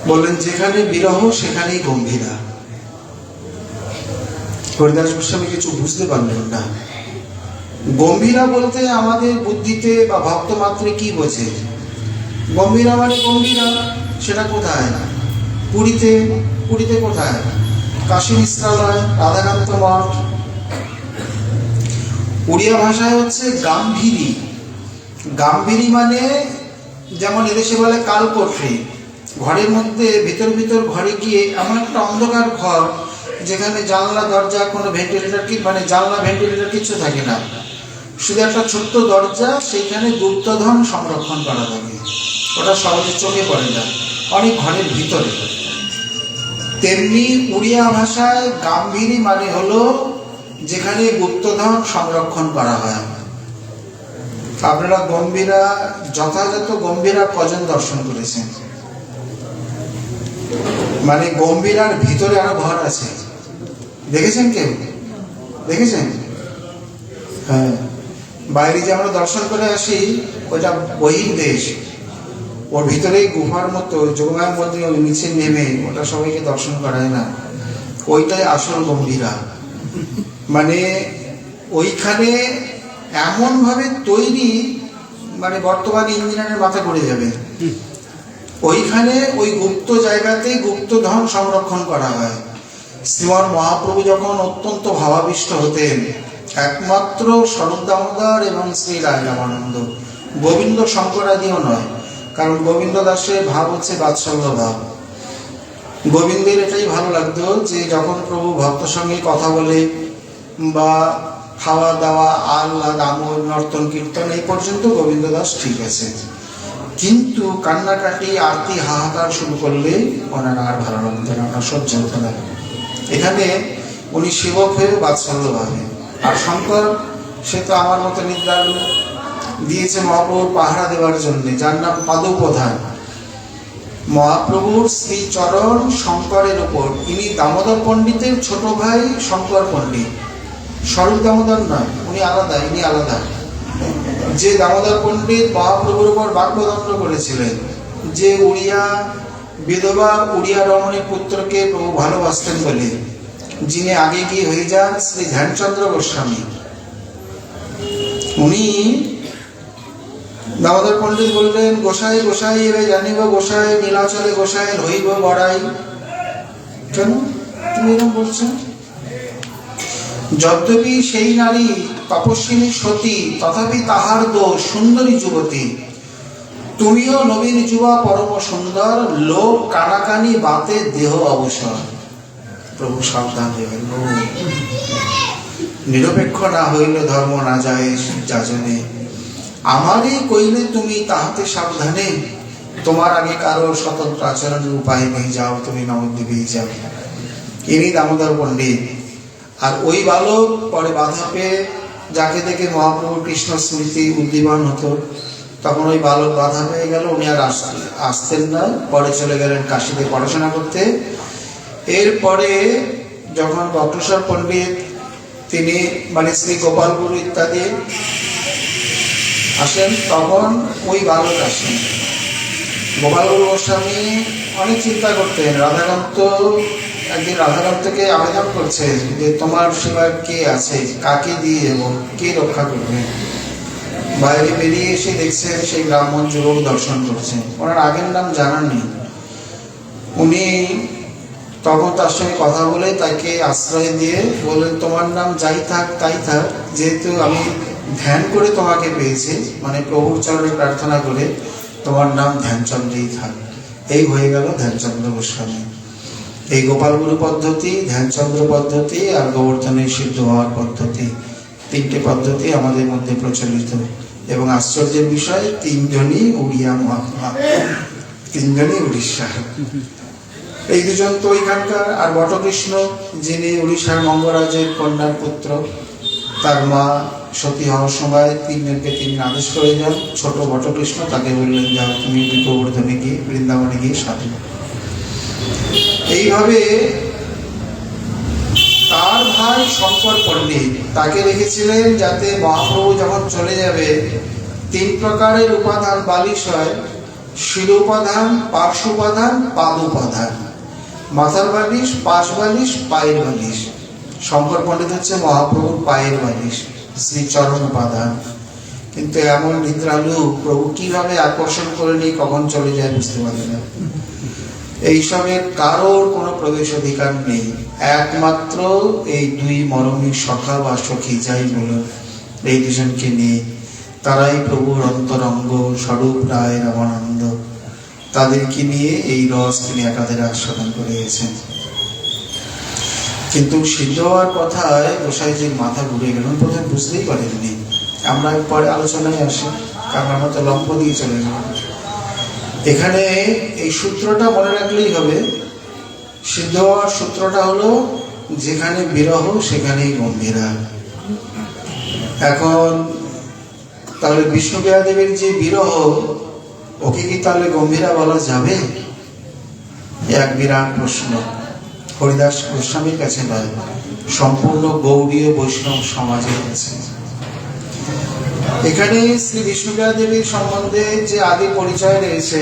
[SPEAKER 2] বললেন, যেখানে বিরহ সেখানেই গম্ভীরা। হরিদাস গোস্বামী কিছু বুঝতে পারলেন না। গম্ভীরা বলতে আমাদের বুদ্ধিতে বা ভক্ত মাত্রে কি বোঝে? গম্ভীরা মানে গম্ভীরা, সেটা কোথায়? পুরীতে। পুরীতে কোথায়? কাশী মিশ্রালয়, রাধাকান্ত মঠ। উড়িয়া ভাষায় হচ্ছে গাম্ভীরি। গাম্ভীরি মানে যেমন এদেশে বলে কালকোঠরি। ঘরের মধ্যে ভিতর ভিতর ঘরে গিয়ে এমন একটা অন্ধকার ঘর যেখানে জানলা দরজা, কোনো ভেন্টিলেটর, মানে জানলা ভেন্টিলেটর কিছু থাকে না, শুধু একটা ছোট্ট দরজা, সেইখানে গুপ্তধন সংরক্ষণ করা থাকে। ওটা সহজে চোখে পড়ে না, অনেক ঘরের ভিতরে। তেমনি উড়িয়া ভাষায় গাম্ভীরি মানে হলো যেখানে গুপ্তধন সংরক্ষণ করা হয়। আপনারা গম্ভীরা, যথাযথ গম্ভীরা কজন দর্শন করেছেন? মানে গম্ভীরার ভিতরে আরো ঘর আছে, দেখেছেন কেউ? দেখেছেন? হ্যাঁ, বাইরে যে আমরা দর্শন করে আসি ওইটা বহির্দেশ, ওর ভিতরেই গুহার মতো যোগমায়ের মধ্যে নিচে নেমে ওটা সবাইকে দর্শন করায় না, ওইটাই আসল গম্ভীরা। মানে ওইখানে এমন ভাবে তৈরি, মানে বর্তমানে ইঞ্জিনিয়ারের মাথা ঘুরে যাবে। ওইখানে ওই গুপ্ত জায়গাতেই গুপ্তধন সংরক্ষণ করা হয়। শ্রীমৎ মহাপ্রভু যখন অত্যন্ত ভাবাবিষ্ট হতেন, একমাত্র স্বরূপ দামোদর এবং শ্রী রায় রামানন্দ, গোবিন্দ শঙ্করাদিও নয়, কারণ গোবিন্দ দাসের ভাব হচ্ছে বাৎসল্য ভাব। গোবিন্দের এটাই ভালো লাগতো যে যখন প্রভু ভক্ত সঙ্গে কথা বলে বা খাওয়া দাওয়া, আহ্লাদ, আমোদ, নর্তন, কীর্তন, এই পর্যন্ত গোবিন্দ দাস ঠিক আছে, কিন্তু কান্নাকাটি, আরতি, হাহাকার শুরু করলে ওনার আর ভালো লাগতো না, ওনার সহ্য হতো না। এখানে উনি সেবক হয়ে বাৎসল্য ভাবে। আর শঙ্কর, সে তো আমার মতো নিদ্রালু, দিয়েছে মহাপ্রভুর পাহারা দেওয়ার জন্য, যার নাম পাদপ্রধান। মহাপ্রভুর শ্রীচরণ শঙ্করের ওপর। ইনি দামোদর পণ্ডিতের ছোট ভাই শঙ্কর পণ্ডিত, স্বরূপ দামোদর নয়, উনি আলাদা, ইনি আলাদা। যে দামোদর পণ্ডিত মহাপ্রভুর উপর বাক্যদণ্ড করেছিলেন, যে উড়িয়া বিধবা উড়িয়া রমণীর পুত্রকে প্রভু ভালোবাসতেন বলে, যিনি আগে গিয়ে হয়ে যান শ্রী ধ্যানচন্দ্র গোস্বামী, উনি দামোদর পণ্ডিত বললেন, গোসাই গোসাই এবে জানিব গোসাই, নীলাচলে গোসাই হইব বড়াই। কেন তুমি এরকম বলছো? যদ্যপি সেই নারী তপস্বিনী সতী, তথাপি তাহার দোষ সুন্দরী যুবতী। তুমিও নবীন যুবা পরম সুন্দর, লোক কানাকানি বাতে দেহ অবসর। প্রভু সাবধান দেবেন, নিরপেক্ষ না হইলে ধর্ম না যায় যাজনে। আমারই কইলে তুমি তাহাতে সাবধানে, তোমার আগে কারো স্বতন্ত্র আচরণের উপায় নেই, যাও তুমি নবদ্বীপেই যাও। ইনি দামোদর পণ্ডিত। আর ওই বালক পরে বাধা পেয়ে যাকে দেখে মহাপ্রভু কৃষ্ণ স্মৃতি উদ্দীপন হতো। তখন ওই বালক বাধা হয়ে গেল, উনি আর আসতেন না, পরে চলে গেলেন কাশীতে পড়াশোনা করতে। এরপরে যখন বক্রেশ্বর পণ্ডিত তিনি মানে শ্রী গোপাল গুরু ইত্যাদি আসেন, তখন ওই বালক আসেন। গোপাল গুরু গোস্বামী অনেক চিন্তা করতেন। রাধাকান্ত একদিন রাধাকান্তকে আবেদন করছে যে তোমার সেবার কে আছে, কাকে দিয়ে যাবো, কে রক্ষা করবে। বাইরে বেরিয়ে এসে দেখছেন সেই ব্রাহ্মণ যুবক দর্শন করছেন, ওনার আগের নাম জানান নেই। উনি তখন তার সঙ্গে কথা বলে তাকে আশ্রয় দিয়ে বললেন তোমার নাম যাই থাক তাই থাক, যেহেতু আমি ধ্যান করে তোমাকে পেয়েছি, মানে প্রভুর চরণে প্রার্থনা করে তোমার নাম ধ্যানচন্দ্রই থাক। এই হয়ে গেল ধ্যানচন্দ্র গোস্বামী। এই গোপাল গুরু পদ্ধতি, ধ্যানচন্দ্র পদ্ধতি আর গোবর্ধনের সিদ্ধ হওয়ার পদ্ধতি, তিনটে পদ্ধতি আমাদের মধ্যে প্রচলিত। এবং আশ্চর্যের বিষয়, তিনজনই উড়িয়া মহাত্মা, তিনজনই উড়িষ্যা। এই দুজন তো ওইখানকার। আর বটকৃষ্ণ, যিনি উড়িষ্যার মঙ্গরাজের কন্যার পুত্র, তার মা সতী হওয়ার সময় তিনজনকে তিনি আদেশ করে যান। ছোট বটকৃষ্ণ তাকে বললেন যাও তুমি গোবর্ধনে গিয়ে, বৃন্দাবনে গিয়ে সাধু। এইভাবে তার ভাই শঙ্কর পণ্ডিত তাকে রেখেছিলেন যাতে মহাপ্রভু যখন চলে যাবে তিন প্রকারের উপাদান বালিশ হয়: শিরোপাধান, পার্শ্ব উপাদান, পাদ উপাদান। মাথার বালিশ, পাশ বালিশ, পায়ের বালিশ। শঙ্কর পণ্ডিত হচ্ছে মহাপ্রভুর পায়ের বালিশ, শ্রীচরণ উপাদান। কিন্তু এমন নিদ্রালু প্রভু কিভাবে আকর্ষণ করে নিয়ে কখন চলে যায় বুঝতে পারে না। এইসবের কারোর কোনো প্রবেশ অধিকার নেই, একমাত্র এই দুই মরমী সখা বা সখী যাই বলো, এই দুজনকে নিয়ে। তারাই প্রভুর অন্তরঙ্গ স্বরূপ রায় রামানন্দ। তাদেরকে নিয়ে এই রস তিনি একাধারে আস্বাদন করে গেছেন। কিন্তু সিদ্ধ হওয়ার কথায় গোসাইজির মাথা ঘুরে গেল, প্রথমে বুঝতেই পারেননি। আমরা পরে আলোচনায় আসি, কারণ আমরা তো লম্ব দিয়ে চলে যাব। এখানে এই সূত্রটা মনে রাখলেই হবে। সিদ্ধ হওয়ার সূত্রটা হলো যেখানে বিরহ সেখানেই গম্ভীরা। এখন তাহলে বিষ্ণুপ্রিয়া দেবীর যে বিরহ, ওকে কি তাহলে গম্ভীরা বলা যাবে? এক বিরাট প্রশ্ন। হরিদাস গোস্বামীর কাছে নয়, সম্পূর্ণ গৌড়ীয় বৈষ্ণব সমাজের কাছে। এখানে শ্রী বিষ্ণুপ্রিয়া দেবীর সম্বন্ধে যে আদি পরিচয় রয়েছে,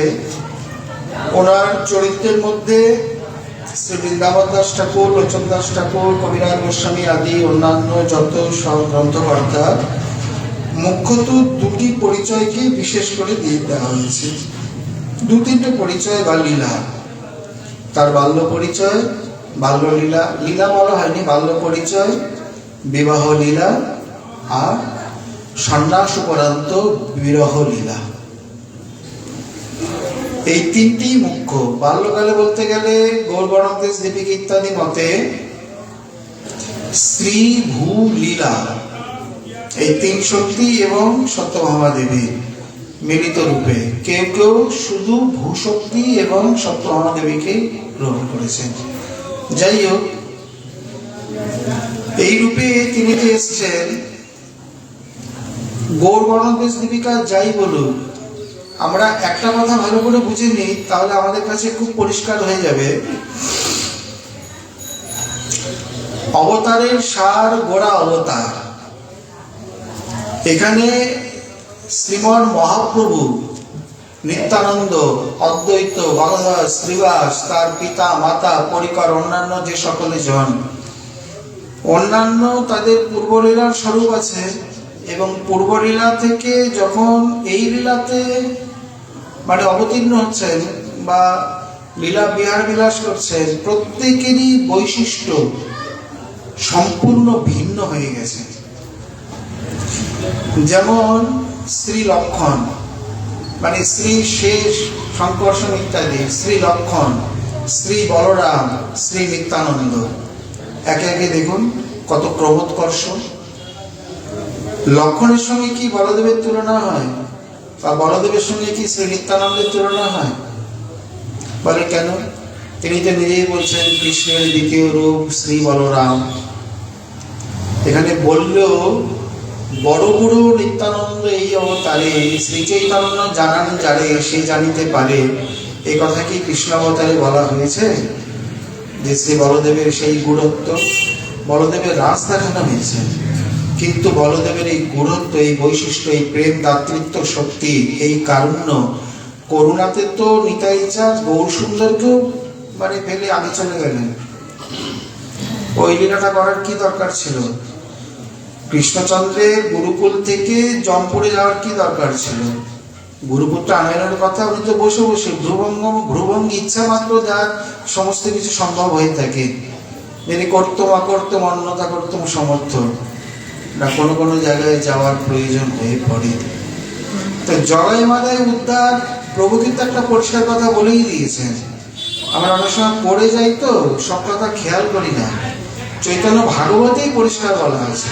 [SPEAKER 2] ওনার চরিত্রের মধ্যে শ্রী বৃন্দাবন দাস ঠাকুর, লোচন দাস ঠাকুর, কবিরাজ গোস্বামী আদি অন্যান্য যত সব গ্রন্থকর্তা মুখ্যত দুটি পরিচয়কে বিশেষ করে দিয়ে দেওয়া হয়েছে। দু তিনটে পরিচয় বা লীলা। তার বাল্য পরিচয়, বাল্য লীলা, লীলা বলা হয়নি, বাল্য পরিচয়, বিবাহ লীলা আর সন্ন্যাস উপরান্ত বিরহ লীলা। এই তিনটি মুখ্য। বাল্যকালে বলতে গেলে গৌর গণদেশ দীপিক ইত্যাদি মতে শ্রী ভূ লীলা, এই তিন শক্তি এবং সত্যভামা দেবী মিলিত রূপে। কেউ কেউ শুধু ভূশক্তি এবং সত্যভামা দেবীকে গ্রহণ করেছেন। যাই হোক, এই রূপে তিনি যে এসেছেন, গৌর গণদেশ দীপিকা যাই বলুক, আমরা একটা কথা ভালো করে বুঝে নিই, তাহলে আমাদের কাছে খুব পরিষ্কার হয়ে যাবে। অবতারের সার গোড়া অবতার। এখানে শ্রীমন মহাপ্রভু নিত্যানন্দ, অদ্বৈত, গঙ্গাধর, শ্রীবাস, তার পিতা মাতা, পরিকর, অন্যান্য যে সকলে জন, অন্যান্য তাদের পূর্বলীলার স্বরূপ আছে। এবং পূর্বলীলা থেকে যখন এই লীলাতে মানে অবতীর্ণ হচ্ছেন বা লীলা বিহার বিলাস করছেন, প্রত্যেকেরই বৈশিষ্ট্য সম্পূর্ণ ভিন্ন হয়ে গেছে। যেমন শ্রী লক্ষণ, মানে শ্রী শেষ, শঙ্কর্ষণ ইত্যাদি, শ্রী লক্ষণ, শ্রী বলরাম, শ্রী নিত্যানন্দ, একে একে দেখুন কত ক্রমোৎকর্ষ। লক্ষণের সঙ্গে কি বলদেবের তুলনা হয়? বা বলদেবের সঙ্গে কি শ্রী নিত্যানন্দের তুলনা হয়? বলে কেন? তিনি তো নিজেই বলছেন কৃষ্ণের দ্বিতীয় রূপ শ্রী বলরাম। এখানে বললেও বড় গুরু নিত্যানন্দ এই অবতারে শ্রী চৈতন্য জানান যারে সে জানিতে পারে, এই কথা কি কৃষ্ণ অবতারে বলা হয়েছে? যে শ্রী বলদেবের সেই গুরুত্ব, বলদেবের রাস দেখানো হয়েছে, কিন্তু বলদেবের এই গুরুত্ব, এই বৈশিষ্ট্য, এই প্রেম, দাতৃত্ব শক্তি, এই কারুণ্য, করুণাতে তো নিতাই চাঁদ গৌর সুন্দরকেও মানে ফেলে আগে চলে গেলেন। ওই লীলাটা করার কি দরকার ছিল? কৃষ্ণচন্দ্রের গুরুকুল থেকে জমপুরে যাওয়ার কি দরকার ছিল? গুরুপুত্র আনয়নের কথা উনি তো বসে বসে ভ্রুভঙ্গ ইচ্ছা মাত্র যার সমস্ত কিছু সম্ভব হয়ে থাকে। তিনি করতম অকর্তম অন্যতা করতম সমর্থ না, কোনো কোনো জায়গায় যাওয়ার প্রয়োজন হয়ে পড়ে। তো জগাই মাদায় উদ্ধার প্রভু কিন্তু একটা পরিষ্কার কথা বলেই দিয়েছেন। আমরা অনেক সময় পড়ে যাই তো সব কথা খেয়াল করি না। চৈতন্য ভাগবতেই পরিষ্কার বলা আছে।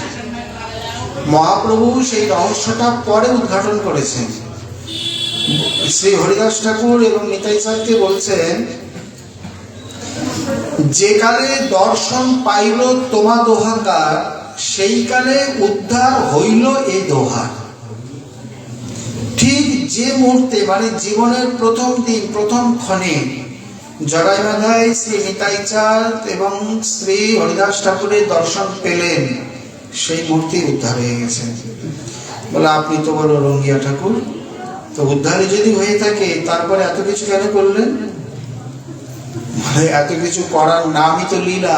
[SPEAKER 2] মহাপ্রভু সেই রহস্যটা পরে উদ্ঘাটন করেছেন। শ্রী হরিদাস ঠাকুর এবং নিতাই চাঁদকে বলছেন, যে কালে দর্শন পাইল তোমা দোহাকার, সেই কালে উদ্ধার হইল এ দোহার। ঠিক যে মুহূর্তে মানে জীবনের প্রথম দিন, প্রথম ক্ষণে জগাই মাধায় শ্রী নিতাই চাঁদ এবং শ্রী হরিদাস ঠাকুরের দর্শন পেলেন, সেই মূর্তি উদ্ধার হয়ে গেছে। বলে আপনি তো বড় রঙ্গিয়া ঠাকুর, তো উদ্ধারে যদি হয়ে থাকে তারপরে এত কিছু কেন করলেন? মানে এত কিছু করার নামই তো লীলা।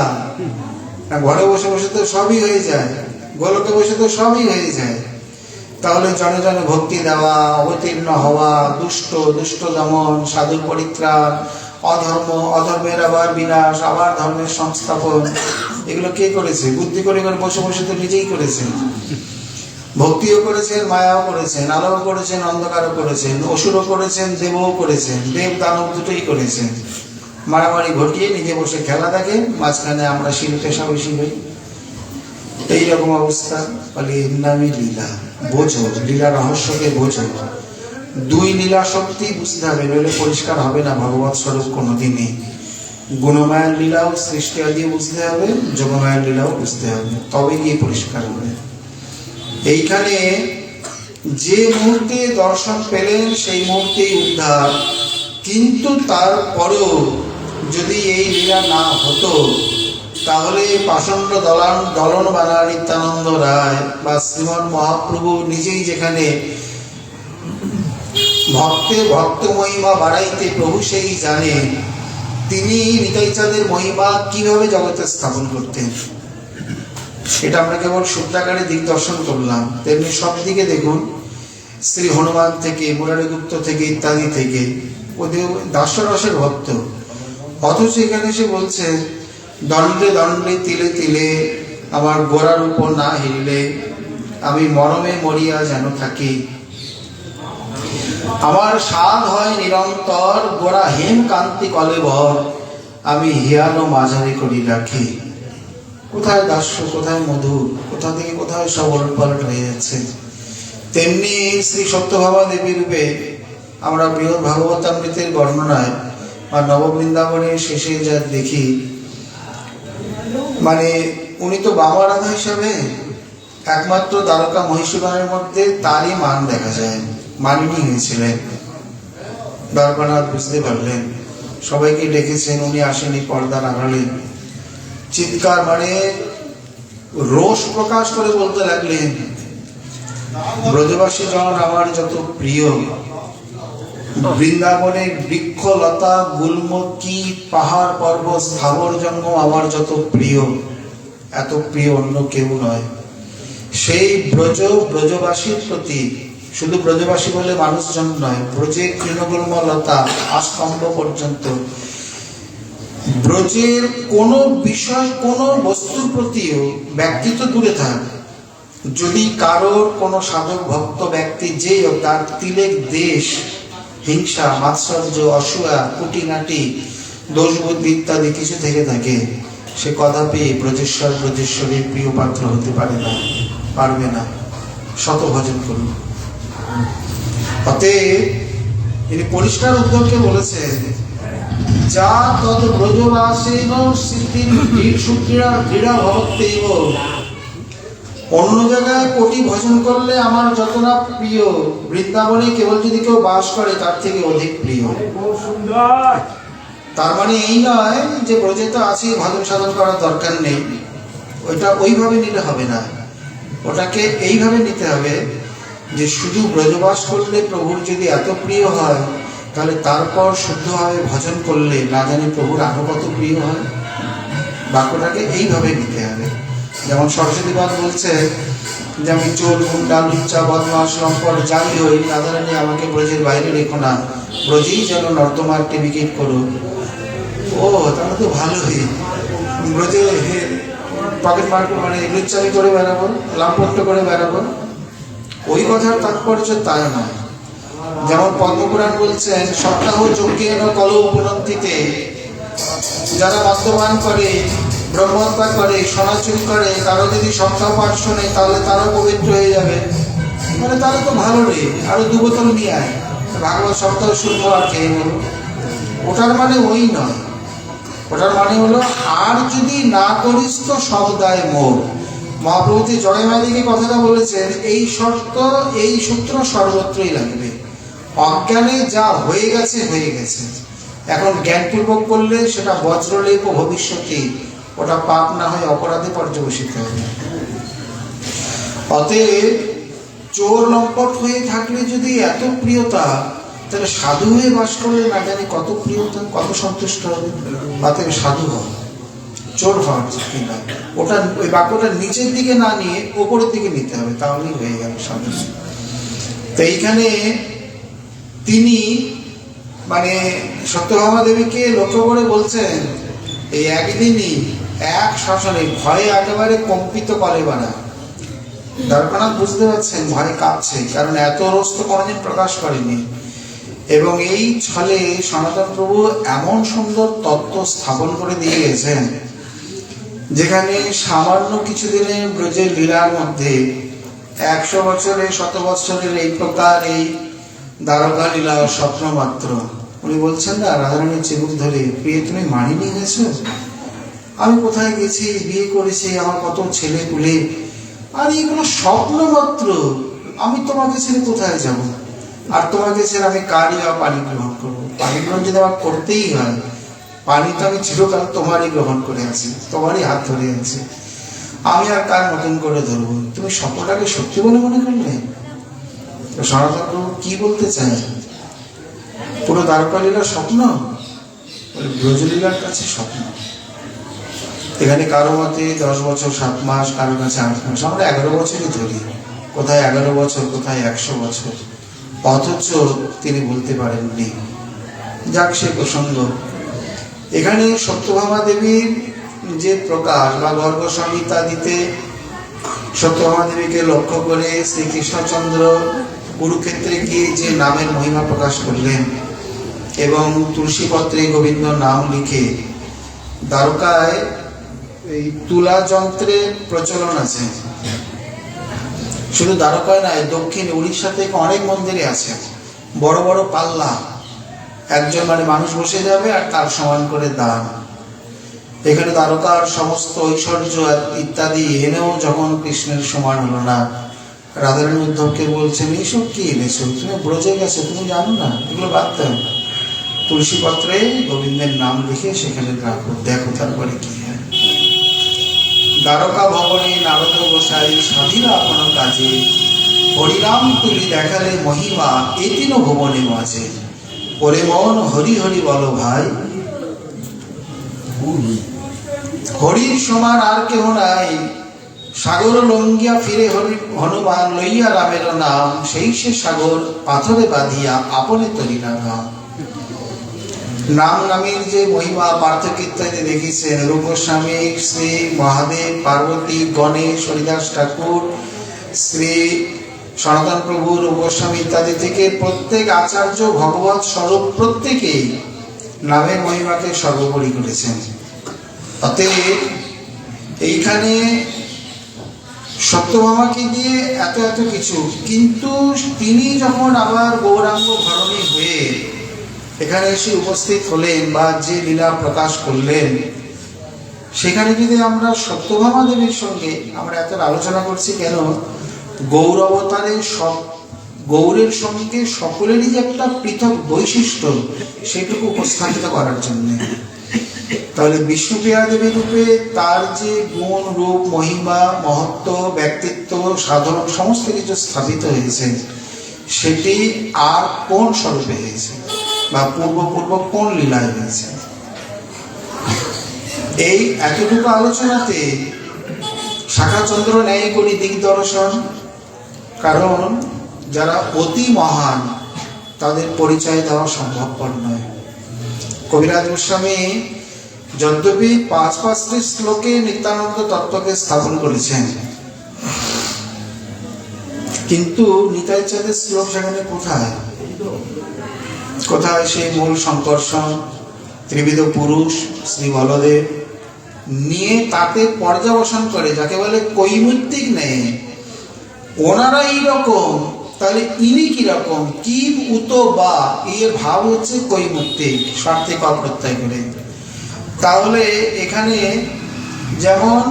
[SPEAKER 2] ঘরে বসে বসে তো সবই হয়ে যায়, গোলকে বসে তো সবই হয়ে যায়। তাহলে জনে জনে ভক্তি দেওয়া, অবতীর্ণ হওয়া, দুষ্ট দমন, সাধুর পরিত্রাণ, অধর্ম, অধর্মের আবার বিনাশ, আবার ধর্মের সংস্থাপন, এগুলো কে করেছে? বুদ্ধি করে করে বসে বসে তো নিজেই করেছেন। ভক্তিও করেছেন, মায়াও করেছেন, আলোও করেছেন, অন্ধকারও করেছেন, অসুরও করেছেন, দেবও করেছেন, দেব দানব দুটোই করেছেন। মারামারি ঘটিয়ে নিজে বসে খেলা দেখেন, মাঝখানে আমরা শিল্পেশা বেশি হই। এইরকম অবস্থা। বলে এর নামই লীলা। বোঝো, লীলা রহস্যকে বোঝো। দুই লীলা শক্তি বুঝতে হবে, নইলে পরিষ্কার হবে না ভগবৎ স্বরূপ কোনোদিনই। গুণমায়ার লীলাও সৃষ্টি আদি বুঝতে হবে, যোগমায়ার লীলাও বুঝতে হবে, তবে গিয়ে পরিষ্কার হবে। এইখানে যে মুহূর্তে দর্শন পেলেন সেই মুহূর্তেই উদ্ধার। কিন্তু তারপরেও যদি এই লীলা না হতো, তাহলে পাষণ্ড দলন বানা নিত্যানন্দ রায় বা শ্রীমন মহাপ্রভু নিজেই যেখানে ভক্ত মহিমা বাড়াইতে প্রভু সেই জানে, তিনি নিতাই চাঁদের মহিমা কিভাবে জগতে স্থাপন করতেন। এটা আমরা কেবল সূত্রাকারে দিক দর্শন করলাম, তেমনি সব দিকে দেখুন। শ্রী হনুমান থেকে, মুরারিগুপ্ত থেকে ইত্যাদি থেকে, ওদের দাসরসের ভক্ত, অথচ এখানে সে বলছে, দণ্ডে দণ্ডে তিলে তিলে আমার গোড়ার উপর না হিরিলে, আমি মরমে মরিয়া যেন থাকি। আমার স্বাদ হয় নিরন্তর, গোড়া হেম কান্তি কলেবর, আমি হিয়ানো মাঝারি করি রাখি। কোথায় দাস্য, কোথায় মধুর, কোথা থেকে কোথায় সব ওলটপালট হয়ে যাচ্ছে। তেমনি শ্রী সত্যভামা দেবী রূপে আমরা বৃহৎ ভাগবতামৃতের বর্ণনায় বা নববৃন্দাবনের শেষে যা দেখি, মানে উনি তো বাবা রাধা হিসাবে একমাত্র দ্বারকা মহিষীগণের মধ্যে তারই মান দেখা যায়, মানিনী হয়েছিলেন। দ্বারকানাথ বুঝতে পারলেন, সবাইকে ডেকেছেন, উনি আসেনি, পর্দার আড়ালে চিৎকার মানে রোষ প্রকাশ করে বলতে লাগলেন, ব্রজবাসী জন আমার যত প্রিয়, বৃন্দাবনের বৃক্ষ লতা গুল্ম কীট পাহাড় পর্বত স্থাবর জঙ্গম আমার যত প্রিয়, এত প্রিয় অন্য কেউ নয়। সেই ব্রজবাসীর প্রতি, শুধু ব্রজবাসী বলে মানুষজন নয়, ব্রজের তৃণগুল্ম লতা আস্তম্ভ পর্যন্ত, ব্রজের কোন বিষয়, কোন বস্তুর প্রতিও ব্যক্তি তো দূরে থাক, যদি কারোর কোন সাধক ভক্ত ব্যক্তি যে হোক, তার তিলেক দেশ, হিংসা, মাৎসর্য, অসূয়া, কুটিনাটি, দোষ বুদ্ধি ইত্যাদি কিছু থেকে থাকে, সে কদাপি ব্রজেশ্বরীর প্রিয় পাত্র হতে পারে না, পারবে না। শত ভজন করুন। অতএব তিনি পরিষ্কার উদ্ধবকে বলেছেন, যা তদ ব্রজবাসেন সিদ্ধির দৃঢ় ভবত্যেব, অন্য জায়গায় কোটি ভজন করলে আমার যতটা প্রিয়, বৃন্দাবনে কেবল যদি কেউ বাস করে তার থেকে অধিক প্রিয়। তার মানে এই নয় যে ব্রজে তো আছে, ভজন সাধন করার দরকার নেই, ওইটা ওইভাবে নিলে হবে না। ওটাকে এইভাবে নিতে হবে যে শুধু ব্রজবাস করলে প্রভুর যদি এত প্রিয় হয়, তাহলে তারপর শুদ্ধভাবে ভজন করলে না জানি প্রভুর আরো কত প্রিয় হয়। বাক্যটাকে এইভাবে নিতে হবে। যেমন সরস্বতীবাদ বলছে যে আমি চোর, গুন্ডা, লুচ্চা, বদমাস, লম্পট যাই হই, রাধারানী আমাকে ব্রজের বাইরে রেখো না, ব্রজেই যেন নর্দমার টিভিকেট করো। ও তাহলে তো ভালোই, ব্রজে পকেট মার মানে লুচ্চামি করে বেড়াবো, লাম্পট্য করে বেড়াবো, ওই কথার তাৎপর্য তাই নয়। যেমন পদ্মপুরাণ বলছেন সপ্তাহ যজ্ঞেন কল উপনন্দিতে, যারা মদ্যপান করে, ব্রহ্মহত্যা করে, সোনাচুরি করে, তারা যদি সপ্তাহ পাঠ শোনে তাহলে তারাও পবিত্র হয়ে যাবে। মানে তারা তো ভালো রে, আরো 2 বোতল নিয়ে আয়, ভাগবত সপ্তাহ শুনবো আর খেয়ে নেবো। ওটার মানে ওই নয়। ওটার মানে হলো আর যদি না করিস তো সব দায় মোর। মহাপ্রভু যে জয়মাদিকে কথাটা বলেছেন, এই শর্ত, এই সূত্র সর্বত্রই লাগবে। অজ্ঞানে যা হয়ে গেছে হয়ে গেছে, এখন জ্ঞানপূর্বক করলে সেটা বজ্রলেপ ভবিষ্যতে, ওটা পাপ না হয় অপরাধে পর্যবেসিত হবে। অতএব চোর লম্পট হয়ে থাকলে যদি এত প্রিয়তা, তাহলে সাধু হয়ে বাস করলে না জানি কত প্রিয়তা, কত সন্তুষ্ট হবে। অতএব সাধু হবে, চোর হওয়ার কি না। ওটা ওই বাক্যটা নিচের দিকে না নিয়ে ওপরের দিকে নিতে হবে, তাহলেই হয়ে গেল সাধু। তো এইখানে তিনি মানে সত্যভামা দেবীকে লক্ষ্য করে বলছেন, এই একদিনই এক শাসনে ভয়ে একেবারে কম্পিত করে বানা। দ্বারকানাথ বুঝতে পারছেন ভয়ে কাঁপছে, কারণ এত রোষ তো কোনোদিন প্রকাশ করেনি। এবং এই ছলে সনাতন প্রভু এমন সুন্দর তত্ত্ব স্থাপন করে দিয়ে গেছেন, যেখানে সামান্য কিছুদিনের ব্রজের লীলার মধ্যে 100 বছরের, 100 বছরের এই প্রকার এই দ্বারকা লীলা স্বপ্ন মাত্র। উনি বলছেন না রাধারানীর চিবুক ধরে, প্রিয়ে তুমি মারি নিয়ে গেছো, আমি কোথায় গেছি, বিয়ে করেছি, আমার কত ছেলে পুলে, আর এগুলো স্বপ্ন মাত্র, আমি তোমাকে ছেড়ে কোথায় যাব? আর তোমাকে ছেড়ে আমি কারই বা পানি গ্রহণ করবো? পানি গ্রহণ যদি আমার করতেই হয়, পানি তো আমি চিরকাল তোমারই গ্রহণ করে আছি, তোমারই হাত ধরে আছি, আমি আর কার নতুন করে ধরবো? তুমি স্বপ্নটাকে সত্যি বলে মনে করলে? তো সনাতন প্রভু কি বলতে চায়? পুরো দ্বারকা লীলার স্বপ্ন, ব্রজলীলার কাছে স্বপ্ন। এখানে কারো মতে 10 বছর 7 মাস, কারো কাছে 8 মাস, আমরা 11 বছরই ধরি, কোথায় 11 বছর, কোথায় 100 বছর, অথচ তিনি বলতে পারেননি। যাক সে প্রসঙ্গ। এখানে সত্যভামা দেবীর যে প্রকাশ বা গর্গ সংহিতা দিতে সত্যভামা দেবীকে লক্ষ্য করে শ্রীকৃষ্ণচন্দ্র কুরুক্ষেত্রে গিয়ে যে নামের মহিমা প্রকাশ করলেন এবং তুলসী পত্রে গোবিন্দ নাম লিখে, দ্বারকায় এই তুলা যন্ত্রের প্রচলন আছে। শুধু দ্বারকায় নয়, দক্ষিণ উড়িষ্যা থেকে অনেক মন্দিরে আছে বড় বড় পাল্লা, একজন মানে মানুষ বসে যাবে আর তার সমান করে দান। এখানে দ্বারকার সমস্ত ঐশ্বর্য ইত্যাদি এনেও যখন কৃষ্ণের সমান হলো না, রাধারানী উদ্ধবকে বলছেন এইসব কি এনেছো, তুমি ব্রজে গেছো, তুমি জানো না, এগুলো বাদ দাও, তুলসী পত্রে গোবিন্দের নাম লিখে সেখানে রাখো, দেখো তারপরে কি হয়। দ্বারকা ভবনে নারদ গোসাই স্বাধীরা আপন কাজে, হরিনাম তুলি দেখালে মহিমা এই 3 ভুবনে মাঝে। ওরে মন হরি হরি বলো ভাই, হরির সমান আর কেহ নাই, সাগর লঙ্গিয়া ফিরে হরি হনুমান, লইয়া রামের নাম, সেই সে সাগর পাথরে বাঁধিয়া আপনে তরিলা নাম। নাম নামের যে মহিমা পার্থক্য ইত্যাদি দেখেছেন রূপস্বামী, শ্রী মহাদেব, পার্বতী, গণেশ, হরিদাস ঠাকুর, শ্রী সনাতন প্রভু, রূপস্বামী ইত্যাদি থেকে প্রত্যেক আচার্য ভগবৎ স্বরূপ প্রত্যেকেই নামের মহিমাকে সর্বোপরি করেছেন। অতএব এইখানে সত্যভামাকে দিয়ে এত এত কিছু, কিন্তু তিনি যখন আবার গৌরাঙ্গ ধরণী হয়ে এখানে এসে উপস্থিত হলেন বা যে লীলা প্রকাশ করলেন, সেখানে যদি আমরা সত্যভামা দেবীর সঙ্গে আমরা এত আলোচনা করছি কেন, গৌর অবতারে সব গৌরের সঙ্গে সকলেরই যে একটা পৃথক বৈশিষ্ট্য সেটুকু উপস্থাপিত করার জন্য। তাহলে বিষ্ণুপ্রিয়া দেবী রূপে তার যে গুণ, রূপ, মহিমা, মহত্ব, ব্যক্তিত্ব, সাধন সমস্ত কিছু স্থাপিত হয়েছে, সেটি আর কোন স্বরূপে হয়েছে বা পূর্ব কোন লীলায় হয়েছে, এই এতটুকু আলোচনাতে শাখাচন্দ্র ন্যায় করি দিগদর্শন। কারণ যারা অতি মহান তাদের পরিচয় দেওয়া সম্ভবপর নয়। কবিরাজ গোস্বামী যদ্যপি ৫-৫টি শ্লোকে নিত্যানন্দ তত্ত্বকে স্থাপন করেছেন, কিন্তু নিতাই চাঁদের শ্লোক সেখানে কোথায় কোথায় সেই মূল সংকর্ষণ, ত্রিবিধ পুরুষ শ্রী বলদেব নিয়ে তাকে পর্যাবসান করে, যাকে বলে কৈমূর্তিক নেই। ওনারা এইরকম, তাহলে ইনি কিরকম, কি উত বা এর ভাব হচ্ছে কৈমূর্তিক, স্বার্থিক অপ্রত্যয় করে। তাহলে এখানে যেমন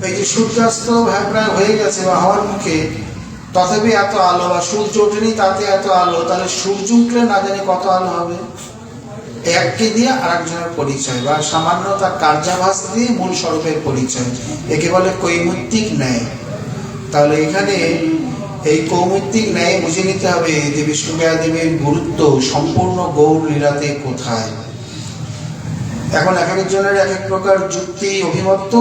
[SPEAKER 2] এই যে সূর্যাস্ত প্রায় হয়ে গেছে বা হওয়ার মুখে, তথাপি এত আলো, বা সূর্য ওঠেনি তাতে এত আলো, তাহলে সূর্য উঠলে না জানি কত আলো হবে। এককে দিয়ে আরেকজনের পরিচয় বা সামান্য তার কার্যাভাস দিয়ে মূল স্বরূপের পরিচয়, একে বলে কৈমূর্তিক ন্যায়। তাহলে এখানে এই কৌমিত্তিক ন্যায় বুঝে নিতে হবে যে বিষ্ণুপ্রিয়া দেবীর গুরুত্ব সম্পূর্ণ গৌর লীলাতে কোথায়। এখন এক একজনের এক এক প্রকার যুক্তি, অভিমত।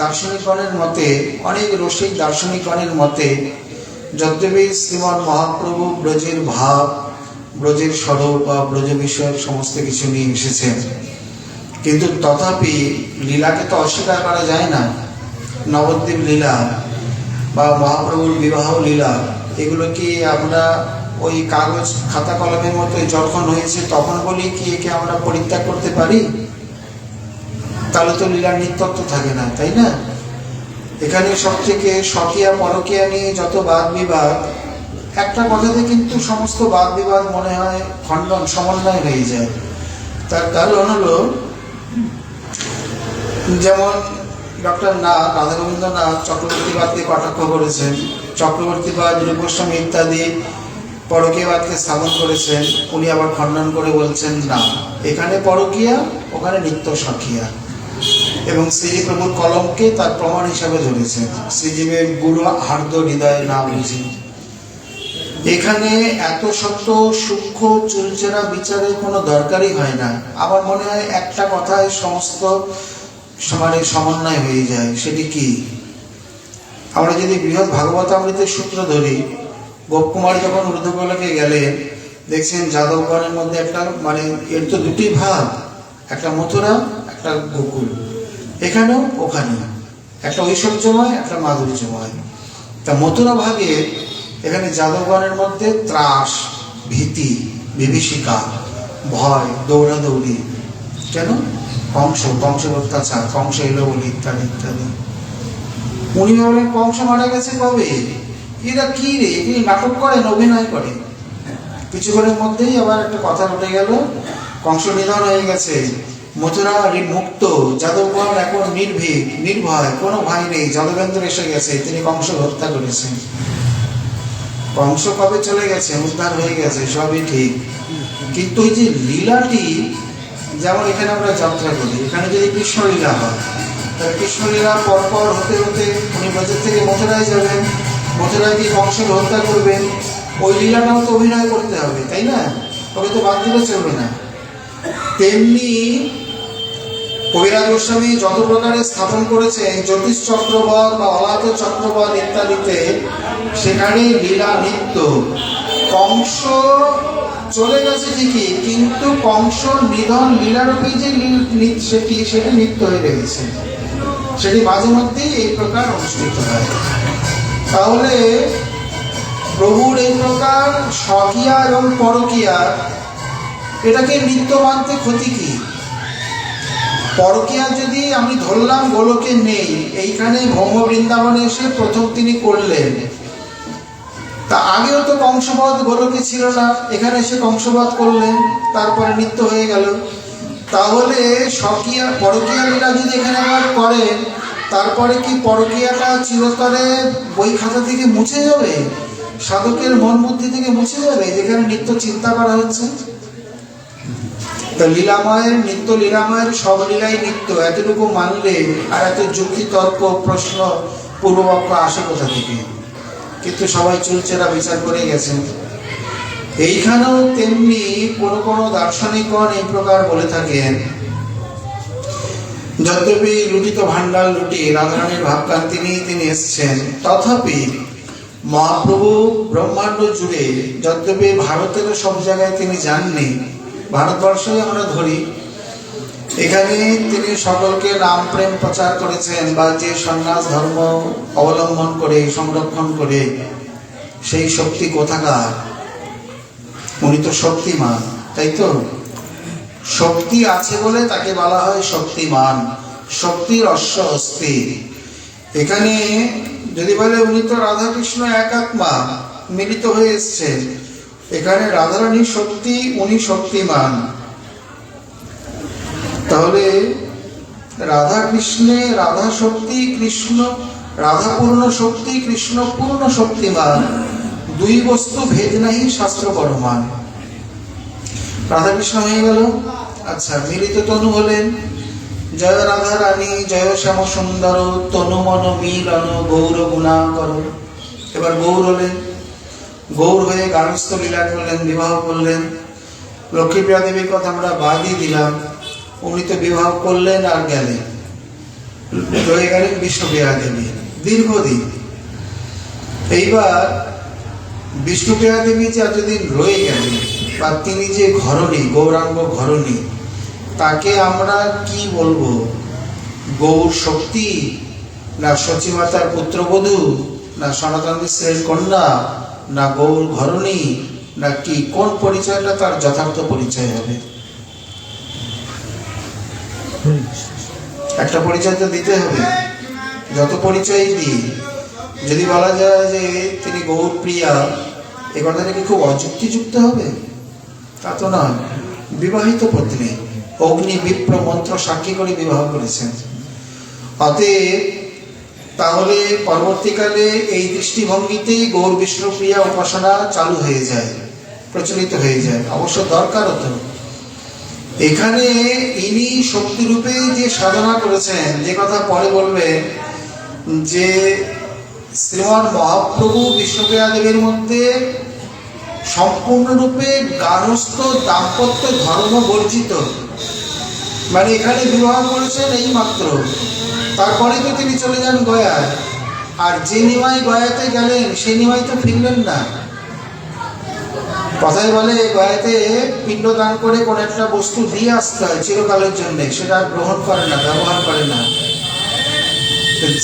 [SPEAKER 2] দার্শনিকগণের মতে, অনেক রসিক দার্শনিকগণের মতে, যদ্যপি শ্রীমন মহাপ্রভু ব্রজের ভাব, ব্রজের স্বরূপ বা ব্রজ বিষয়ক সমস্ত কিছু নিয়ে এসেছেন, কিন্তু তথাপি লীলাকে তো অস্বীকার করা যায় না। নবদ্বীপ লীলা বা মহাপ্রভুর বিবাহ লীলা, এগুলো কি আমরা ওই কাগজ খাতা কলমের মতো যখন হয়েছে তখন বলি কি একে আমরা পরিত্যাগ করতে পারি? তাহলে তো লীলার নিত্যত্ব থাকে না, তাই না? এখানে সব থেকে স্বকীয়া পরকীয়া নিয়ে যত বাদ বিবাদ, একটা কথাতে কিন্তু সমস্ত বাদ বিবাদ মনে হয় খণ্ডন সমন্বয় হয়ে যায়। তার কারণ হলো, যেমন ডক্টর নাথ, রাধা গোবিন্দনাথ চক্রবর্তীবাদকে কটাক্ষ করেছেন, চক্রবর্তীবাদ, রূপ গোস্বামী ইত্যাদি পরকীয়াবাদকে স্থাপন করেছেন। উনি আবার খণ্ডন করে বলছেন না, এখানে পরকীয়া, ওখানে নিত্য সখিয়া, এবং শ্রীপ্রভুর কলমকে তার প্রমাণ হিসাবে ধরেছেন। শ্রীজীবের গুরু হার্দ হৃদয় না বুঝি, এখানে এত শত সূক্ষ্ম চুলচেরা বিচারের কোনো দরকারই হয় না। আমার মনে হয় একটা কথায় সমস্ত সমানে সমন্বয় হয়ে যায়। সেটি কি? আমরা যদি বৃহৎ ভাগবতামৃতের সূত্র ধরি, গোপকুমার যখন ঊর্ধ্বগোলকে গেলেন, দেখছেন যাদবগণের মধ্যে একটা, মানে এর তো দুটি ভাগ, একটা মথুরা, একটা গোকুল। এখানেও ওখানেও একটা ঐশ্বর্যময়, একটা মাধুর্যময়। তা মথুরা ভাগে এখানে যাদবগণের মধ্যে ত্রাস, ভীতি, বিভীষিকা, ভয়, দৌড়াদৌড়ি। কেন? কংসের অত্যাচার, কংস এলো বলি, ইত্যাদি ইত্যাদি। উনি ভাবলেন কংস মারা গেছে কবে, এরা কি রে, এগুলি নাটক করেন, অভিনয় করে। কিছুক্ষণের মধ্যেই আবার একটা কথা উঠে গেল, কংস নিধন হয়ে গেছে, মথুরা মুক্ত, যাদবগণ এখন নির্ভীক, নির্ভয়, কোনো ভয় নেই, যাদবেন্দ্র এসে গেছে, তিনি কংস হত্যা করেছেন। কংস কবে চলে গেছে, উদ্ধার হয়ে গেছে, সবই ঠিক। কিন্তু ওই যে লীলাটি, যেমন এখানে আমরা যাত্রা করি, এখানে যদি কৃষ্ণলীলা হয়, তাহলে কৃষ্ণলীলা পরপর হতে হতে উনি ব্রজের থেকে মথুরায় যাবেন, মথুরায় গিয়ে কংসকে হত্যা করবেন। ওই লীলাটাও তো অভিনয় করতে হবে, তাই না? তবে তো বাদ দিলে চলবে না। তেমনি কবিরাজ গোস্বামী যত প্রকারে স্থাপন করেছেন জ্যোতিষ চক্রবধ বা অলাত চক্রবধ ইত্যাদিতে, সেখানে লীলা নিত্য। কংস চলে গেছে ঠিকই, কিন্তু কংস নিধন লীলারূপে যে সেটি নিত্য হয়ে গেছে, সেটি মাঝে মধ্যেই এই প্রকার অনুষ্ঠিত হয়। তাহলে প্রভুর এই প্রকার স্বকীয়া এবং পরকীয়া, এটাকে নিত্য মানতে ক্ষতি কি? পরকীয়া যদি আমি ধরলাম গোলকে নেই, এইখানে ভৌম বৃন্দাবনে এসে প্রথম তিনি করলেন, তা আগেও তো কংসবধ গোলকে ছিল না, এখানে এসে কংসবধ করলেন, তারপরে নিত্য হয়ে গেল। তাহলে স্বকীয়া পরকীয়া লীলা যদি এখানে আবার করেন, তারপরে কি পরকীয়াটা চিরতরে বই খাতা থেকে মুছে যাবে, সাধকের মন বুদ্ধি থেকে মুছে যাবে, যেখানে নিত্য চিন্তা করা হচ্ছে? তো লীলাময়ের নিত্য, লীলাময়ের সব লীলাই নিত্য, এতটুকু মানলে আর এত যুক্তি তর্ক প্রশ্ন পূর্বপক্ষ আসে কোথা থেকে? কিন্তু সবাই চুলচেরা বিচার করে গেছেন। এইখানেও তেমনি কোনো কোনো দার্শনিকগণ এই প্রকার বলে থাকেন, যদ্যপি লুটিত ভাণ্ডার লুটি রাধারানীর ভাবকান্তি নিয়ে তিনি এসছেন, তথাপি মহাপ্রভু ব্রহ্মাণ্ড জুড়ে, যদ্যপি ভারতেরও সব জায়গায় তিনি যাননি, ভারতবর্ষে আমরা ধরি, এখানে তিনি সকলকে নাম প্রেম প্রচার করেছেন, বা যে সন্ন্যাস ধর্ম অবলম্বন করে সংরক্ষণ করে, সেই শক্তি কোথাকার? উনি তো শক্তিমান, তাই তো? শক্তি আছে বলে তাকে বলা হয় শক্তিমান, শক্তির অশ্ব অস্তি। এখানে যদি বলে উনি তো রাধা কৃষ্ণ এক আত্মা মিলিত হয়ে এসছেন, এখানে রাধারানীর শক্তি, উনি শক্তিমান। তাহলে রাধা কৃষ্ণে রাধা শক্তি, কৃষ্ণ রাধা পূর্ণ শক্তি, কৃষ্ণ পূর্ণ শক্তিমান, দুই বস্তু ভেদ নাহি শাস্ত্র বর্মান। রাধা কৃষ্ণ হয়ে গেল, আচ্ছা মিলিত তনু হলেন, জয় রাধা রানী জয় শ্যাম সুন্দর, তনু মন মিলন গৌর গুণাকর। এবার গৌর হলেন, গৌর হয়ে গার্হস্থ্য লীলা করলেন, বিবাহ করলেন। লক্ষ্মীপ্রিয়া দেবীর কথা আমরা বাদই দিলাম, উনি তো বিবাহ করলেন আর গেলেন, রয়ে গেলেন বিষ্ণুপ্রিয়া দেবী দীর্ঘদিন। এইবার বিষ্ণুপ্রিয়া দেবী যে এতদিন রয়ে গেলেন, বা তিনি যে ঘরণী, গৌরাঙ্গ ঘরণী, তাকে আমরা কি বলবো? গৌর শক্তি, না সচিমাতার পুত্রবধূ, না সনাতন মিশ্রের কন্যা, না গৌর ঘরণী, না কি? কোন পরিচয়টা তার যথার্থ পরিচয় হবে? একটা পরিচয় তো দিতে হবে। যত পরিচয় দিই, যদি বলা যায় যে তিনি গৌর প্রিয়া, এ কথাটা কি খুব অযুক্তিযুক্ত হবে? তা তো নয়। বিবাহিত পত্নী, অগ্নি বিপ্র মন্ত্র সাক্ষী করে বিবাহ করেছেন। অতএব তাহলে পরবর্তীকালে এই দৃষ্টিভঙ্গিতেই গৌর বিষ্ণুপ্রিয়া উপাসনা চালু হয়ে যায়, প্রচলিত হয়ে যায়। অবশ্য দরকার হতো। এখানে ইনি শক্তিরূপে যে সাধনা করেছেন, যে কথা পরে বলবেন, যে শ্রীমান মহাপ্রভু বিষ্ণুপ্রিয়া দেবীর মধ্যে সম্পূর্ণরূপে গার্হস্থ্য দাম্পত্য ধর্ম বর্জিত, মানে এখানে বিবাহ করেছেন এই মাত্র, তারপরে তো তিনি চলে যান গয়ায়। আর যে নিমাই গয়াতে গেলেন, সে নিমাই তো ফিরলেন না। কথায় বলে গয়াতে পিণ্ড দান করে কোন একটা বস্তু দিয়ে আসতে হয় চিরকালের জন্য, সেটা গ্রহণ করে না, ব্যবহার করে না।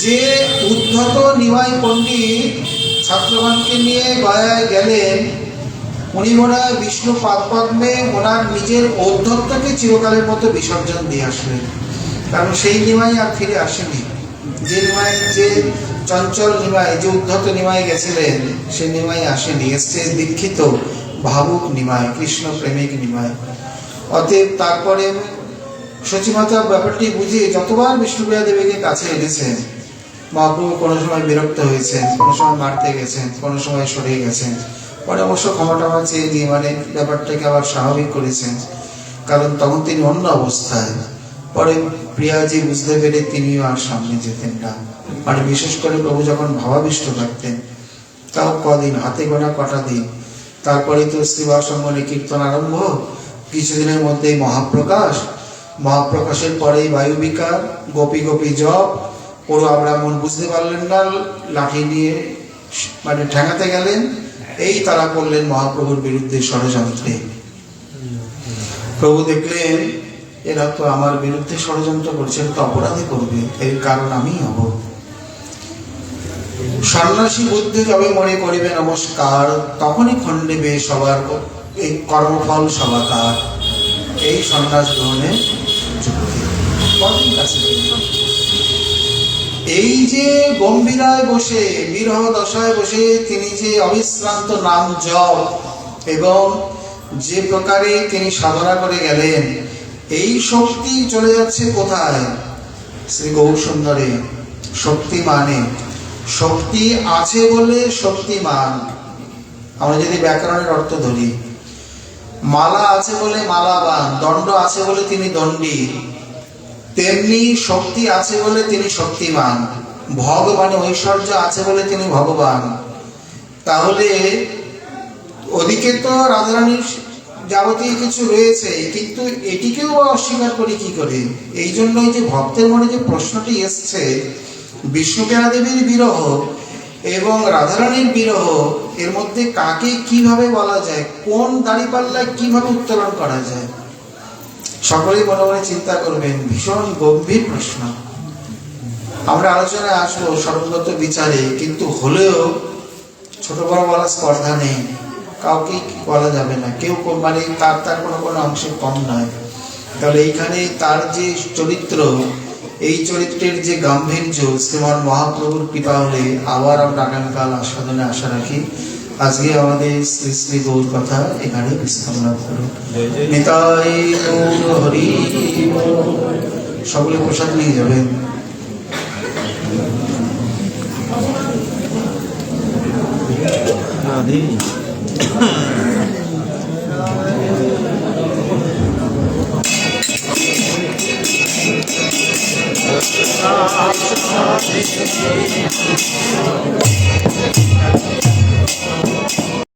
[SPEAKER 2] যে উদ্ধত নিমাই পণ্ডিত ছাত্রগণকে নিয়ে গয়ায় গেলেন, উনি মনে হয় বিষ্ণু পাদপদ্মে ওনার নিজের ঔদ্ধত্যকে চিরকালের মতো বিসর্জন দিয়ে আসলেন। কারণ সেই নিমাই আর ফিরে আসেনি। যে নিমাই, যে চঞ্চল নিমাই, যে উদ্ধত নিমাই গেছিলেন, সে নিমাই আসেনি, এসছে দীক্ষিত ভাবুক নিমাই, কৃষ্ণ প্রেমিক নিমাই। অতএব তারপরে সচিমাতা ব্যাপারটি বুঝিয়ে যতবার বিষ্ণুপ্রিয়া দেবীকে কাছে এনেছেন, মহাপ্রভু কোনো সময় বিরক্ত হয়েছেন, কোনো সময় মারতে গেছেন, কোনো সময় সরে গেছেন। পরে অবশ্য ক্ষমা চেয়ে দিয়ে মানে ব্যাপারটাকে আবার স্বাভাবিক করেছেন, কারণ তখন তিনি অন্য অবস্থায়। পরে প্রিয়াজি বুঝতে পেরে তিনিও আর সামনে যেতেন না। মানে বিশেষ করে প্রভু যখন ভাবাবিষ্ট থাকতেন, তাও কদিন, হাতে গোনা কটা দিন। তারপরে তো শ্রীবাসঙ্গনে কীর্তন আরম্ভ, কিছুদিনের মধ্যেই মহাপ্রকাশ, মহাপ্রকাশের পরেই বায়ু বিকার, গোপী গোপী জপ। পুরো ব্রাহ্মণ বুঝতে পারলেন না, লাঠি নিয়ে মানে ঠেঙাতে গেলেন, এই তারা করলেন মহাপ্রভুর বিরুদ্ধে ষড়যন্ত্রে। প্রভু দেখলেন এরা তো আমার বিরুদ্ধে ষড়যন্ত্র করছে, তো অপরাধী করবে, এর কারণ আমি হব। সন্ন্যাসী বুদ্ধি যবে মনে করিবে নমস্কার, তখনই খণ্ডিবে সবার এই কর্মফল সবাকার। এই সন্ন্যাস গ্রহণের যুক্তি কদিন কাছে। এই যে গম্ভীরায় বসে, বিরহ দশায় বসে তিনি যে অবিশ্রান্ত নাম জপ এবং যে প্রকারে তিনি সাধনা করে গেলেন, এই শক্তি চলে যাচ্ছে কোথায়? শ্রী গৌর সুন্দরে। শক্তিমানে, শক্তি আছে বলে শক্তিমান। আমরা যদি ব্যাকরণের অর্থ ধরি, মালা আছে বলে মালাবান, দণ্ড আছে বলে তিনি দণ্ডী, তেমনি শক্তি আছে বলে তিনি শক্তিমান, ভগবানে ঐশ্বর্য আছে বলে তিনি ভগবান। তাহলে ওদিকে তো রাধারানীর যাবতীয় কিছু রয়েছে, কিন্তু এটিকেও অস্বীকার করি কি করে? এই জন্যই যে ভক্তের মনে যে প্রশ্নটি এসছে, বিষ্ণুপ্রিয়া দেবীর বিরহ এবং রাধারানীর বিরহ, এর মধ্যে কাকে কিভাবে বলা যায়, কোন দাঁড়িপাল্লায় কিভাবে উত্তোলন করা যায়, সকলেই মনে মনে চিন্তা করবেন। ভীষণ গম্ভীর প্রশ্ন। আমরা আলোচনায় আসবো সর্বগত বিচারে, কিন্তু হলেও ছোট বড় বলা স্পর্ধা নেই, কাউকে বলা যাবে না, কেউ মানে তার কোনো অংশে কম নয়। তাহলে এইখানে তার যে চরিত্র, এই চরিত্রের যে গাম্ভীর্য, শ্রীমান মহাপ্রভুর কৃপা হলে আবার আমরা আগামীকাল আস্বাদনে আশা রাখি। আজকে আমাদের শ্রী শ্রী গৌর কথা এখানে বিস্তার করুন। নিতাই গৌর হরি। সকলে প্রসাদ নিয়ে যাবেন।